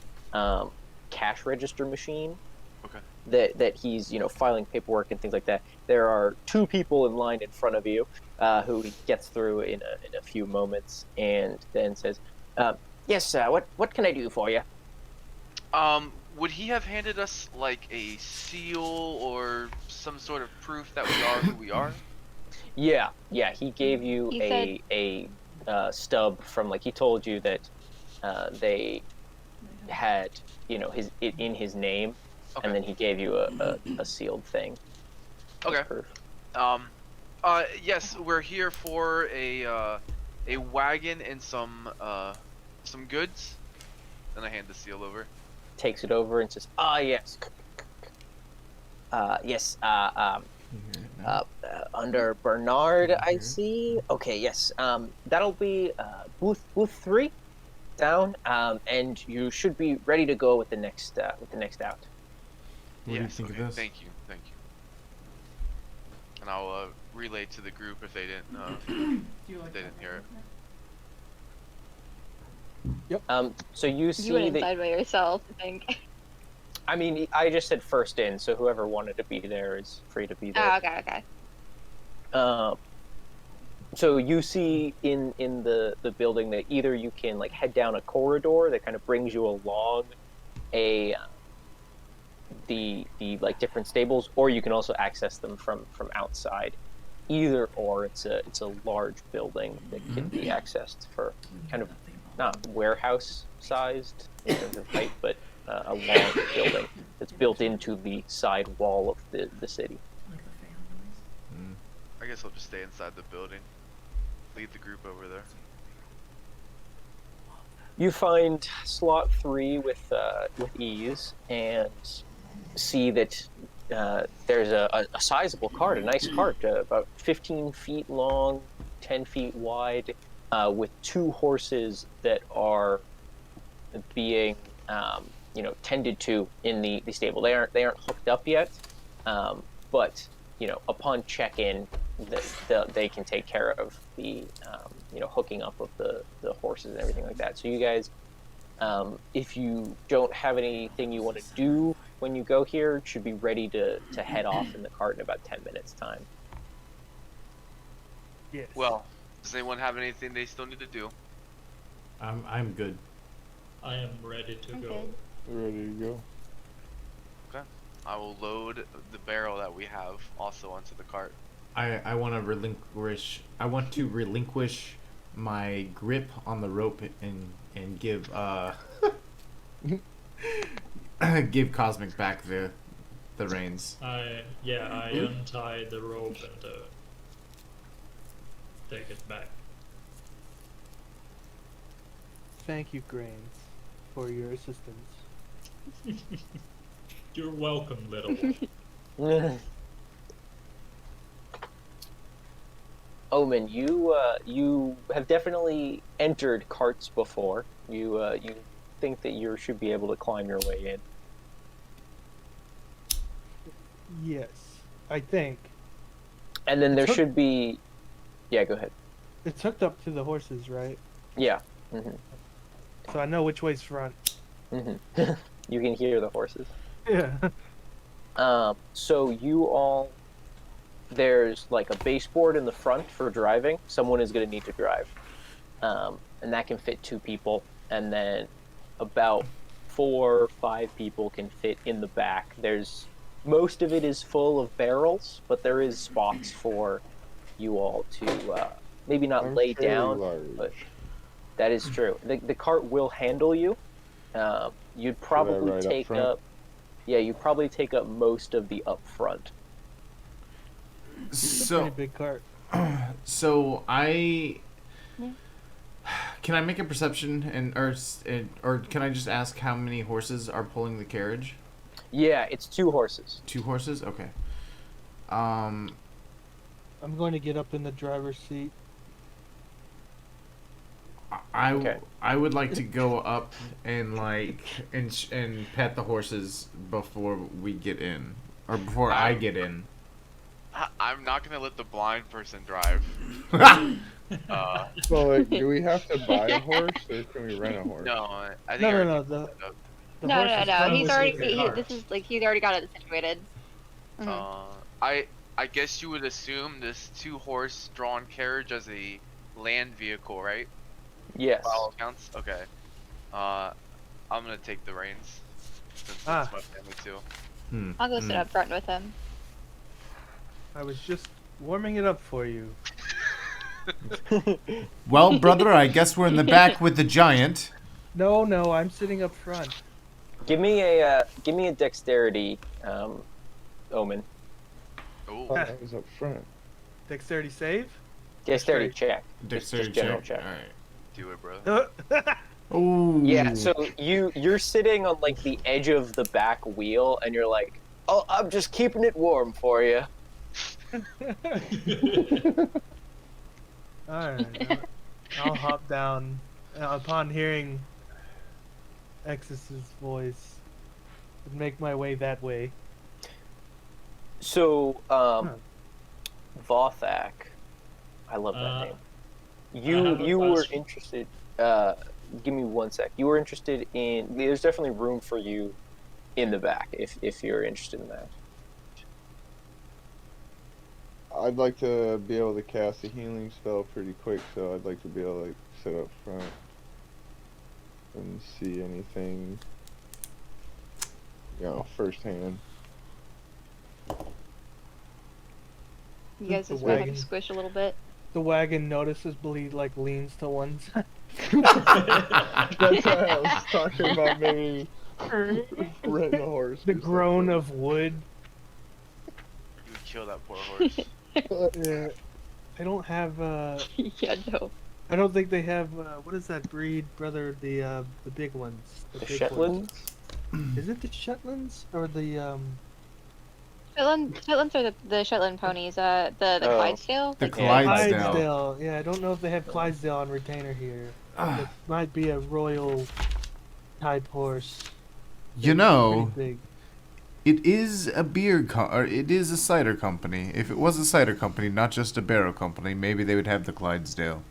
S8: cash register machine. that he's filing paperwork and things like that. There are 2 people in line in front of you, who he gets through in a few moments, and then says, "Yes, what can I do for you?"
S7: Would he have handed us like a seal or some sort of proof that we are who we are?
S8: Yeah. He gave you
S4: He
S8: a stub from, like, he told you that they had his in his name,
S7: Okay.
S8: and then he gave you a sealed thing. as
S7: Okay.
S8: proof.
S7: Yes, we're here for a wagon and some goods. Then I hand the seal over.
S8: Takes it over and says, yes. Yes, under Bernard, I see. Okay, yes. That'll be booth 3 down, and you should be ready to go with the next out.
S3: What do you
S7: Yes,
S3: think
S7: okay.
S3: of this?
S7: Thank you. And I'll relay to the group if they didn't hear it.
S8: So you
S4: You
S8: see
S4: went
S8: that.
S4: inside by yourself, I think.
S8: I mean, I just said first in, so whoever wanted to be there is free to be there.
S4: Oh, okay.
S8: So you see in the building that either you can like head down a corridor that kind of brings you along the like different stables, or you can also access them from outside. Either or, it's a large building that can be accessed for kind of not warehouse sized in terms of height, but a long building that's built into the side wall of the city.
S7: I guess I'll just stay inside the building. Lead the group over there.
S8: You find slot 3 with ease and see that there's a sizable cart, a nice cart, about 15 feet long, 10 feet wide, with 2 horses that are being tended to in the stable. They aren't hooked up yet, but upon check-in, they can take care of the hooking up of the horses and everything like that. So you guys, if you don't have anything you want to do when you go here, should be ready to head off in the cart in about 10 minutes time.
S2: Yes.
S7: Well, does anyone have anything they still need to do?
S3: I'm good.
S6: I am ready to
S4: I'm
S6: go.
S4: good.
S5: Ready to go.
S7: I will load the barrel that we have also onto the cart.
S3: I want to relinquish. I want to relinquish my grip on the rope and give give Cosmic back the reins.
S6: I untie the rope and take it back.
S2: Thank you, Grains, for your assistance.
S6: You're welcome, little one.
S8: Omen, you have definitely entered carts before. You think that you should be able to climb your way in.
S2: Yes, I think.
S8: And then there
S2: Took-
S8: should be... Yeah, go ahead.
S2: It's hooked up to the horses, right?
S8: Yeah.
S2: So I know which way's front.
S8: You can hear the horses.
S2: Yeah.
S8: So you all... There's like a baseboard in the front for driving. Someone is going to need to drive. And that can fit 2 people. And then about 4 or 5 people can fit in the back. Most of it is full of barrels, but there is spots for you all to maybe not
S5: I'm
S8: lay
S5: fairly
S8: down,
S5: large.
S8: but that is true. The cart will handle you. You'd probably
S5: ride up
S8: take
S5: front?
S8: up... Yeah, you probably take up most of the up front.
S2: It's a
S3: So
S2: pretty big cart.
S3: so I
S4: Yeah.
S3: can I make a perception or can I just ask how many horses are pulling the carriage?
S8: Yeah, it's 2 horses.
S3: 2 horses? Okay.
S2: I'm going to get up in the driver's seat.
S8: Okay.
S3: I would like to go up and and pet the horses before we get in, or before I get in.
S7: I'm not gonna let the blind person drive.
S5: So, like, do we have to buy a horse or can we rent a horse?
S7: No, I think
S2: No,
S7: I
S2: no,
S7: already
S2: no.
S7: set up.
S2: The
S4: No,
S2: horse
S4: no,
S2: is
S4: no.
S2: coming
S4: He's
S2: with
S4: already.
S2: you.
S6: Cart.
S4: He's already got it situated. Mhm.
S7: I guess you would assume this 2-horse drawn carriage as a land vehicle, right?
S8: Yes.
S7: By all accounts. Okay. I'm gonna take the reins since
S2: Ah.
S7: it's my family too.
S4: I'll go sit up front with him.
S2: I was just warming it up for you.
S3: Well, brother, I guess we're in the back with the giant.
S2: No, I'm sitting up front.
S8: Give me a dexterity, Omen.
S7: Ooh.
S5: Oh, I was up front.
S2: Dexterity save?
S8: Dexterity check.
S3: Dexterity
S8: just general
S3: check.
S8: check.
S3: All right.
S7: Do it, bro.
S3: Ooh.
S8: Yeah, so you're sitting on like the edge of the back wheel, and you're like, "Oh, I'm just keeping it warm for you."
S2: Alright, I'll hop down upon hearing Exus's voice and make my way that way.
S8: So, Vothak, I love that name.
S6: have a
S8: You were
S6: question.
S8: interested. Give me one sec. You were interested in. There's definitely room for you in the back if you're interested in that.
S5: I'd like to be able to cast a healing spell pretty quick, so I'd like to be able to sit up front and see anything, firsthand.
S4: You guys
S2: The
S4: just want
S2: wagon.
S4: to squish a little bit.
S2: The wagon notices, but he like leans to one side.
S5: That's why I was talking about maybe renting a horse.
S2: The
S5: or
S2: groan of wood.
S7: You would kill that poor horse.
S2: Yeah. They don't have
S4: Yeah, no.
S2: I don't think they have what is that breed, brother? The big ones.
S8: The
S2: big
S8: Shetlands.
S2: ones. Is it the Shetlands or the
S4: Shetlands are the Shetland ponies. The
S8: Oh.
S4: Clydesdale.
S3: The
S4: like
S3: Clydesdale.
S2: Clydesdale? Yeah, I don't know if they have Clydesdale on retainer here. It might be a royal type horse.
S3: You know,
S2: Pretty big.
S3: it is a or it is a cider company. If it was a cider company, not just a barrel company, maybe they would have the Clydesdale.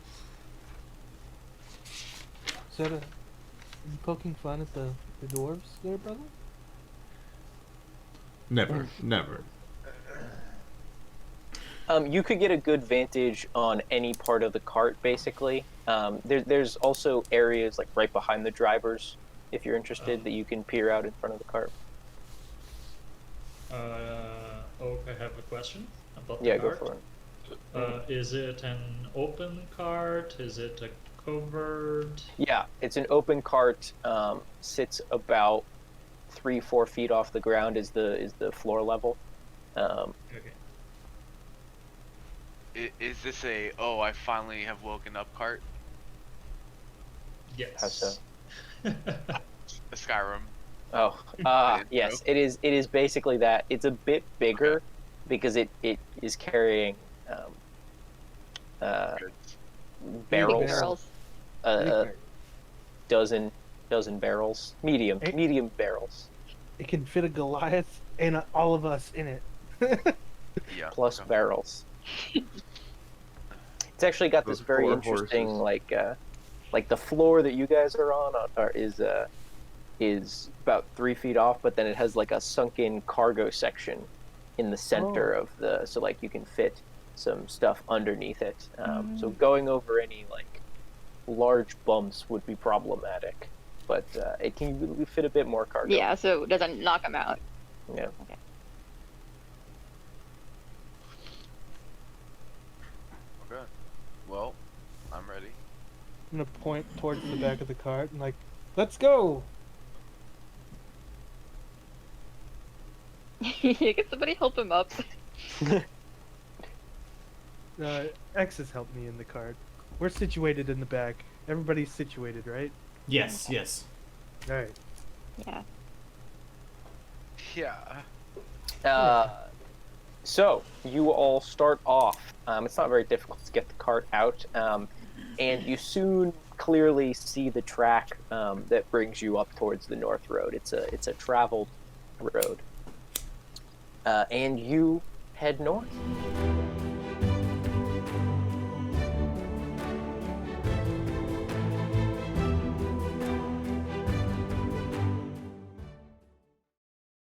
S2: Is that you poking fun at the dwarves there, brother?
S3: Never, never.
S8: You could get a good vantage on any part of the cart, basically. There's also areas like right behind the drivers, if you're interested, that you can peer out in front of the cart.
S6: Oak, I have a question about
S8: Yeah,
S6: the
S8: go
S6: cart.
S8: for it.
S6: Is it an open cart? Is it a covered?
S8: Yeah, it's an open cart. Sits about 3-4 feet off the ground is the floor level.
S6: Okay.
S7: Is this a I finally have woken up cart?
S6: Yes.
S8: How so?
S7: A Skyrim.
S8: Oh, yes, it is. It is basically that. It's a bit bigger because it is carrying
S7: Good.
S8: barrels,
S4: barrels.
S8: a dozen barrels, medium barrels,
S2: It can fit a Goliath and all of us in it.
S7: Yeah.
S8: plus
S7: okay.
S8: barrels. It's actually got this
S5: Those
S8: very
S5: poor
S8: interesting,
S5: horses.
S8: like the floor that you guys are on is about 3 feet off, but then it has like a sunken cargo section in the center of so like you can fit some stuff underneath it. So going over any like large bumps would be problematic, but it can fit a bit more cargo.
S4: Yeah, so it doesn't knock them out.
S8: Yeah.
S4: Okay.
S7: Okay. Well, I'm ready.
S2: I'm gonna point towards the back of the cart and like, let's go.
S4: Can somebody help him up?
S2: X has helped me in the cart. We're situated in the back. Everybody's situated, right?
S3: Yes, yes.
S2: All right.
S4: Yeah.
S7: Yeah.
S8: So you all start off. It's not very difficult to get the cart out, and you soon clearly see the track that brings you up towards the North Road. It's a traveled road, and you head north.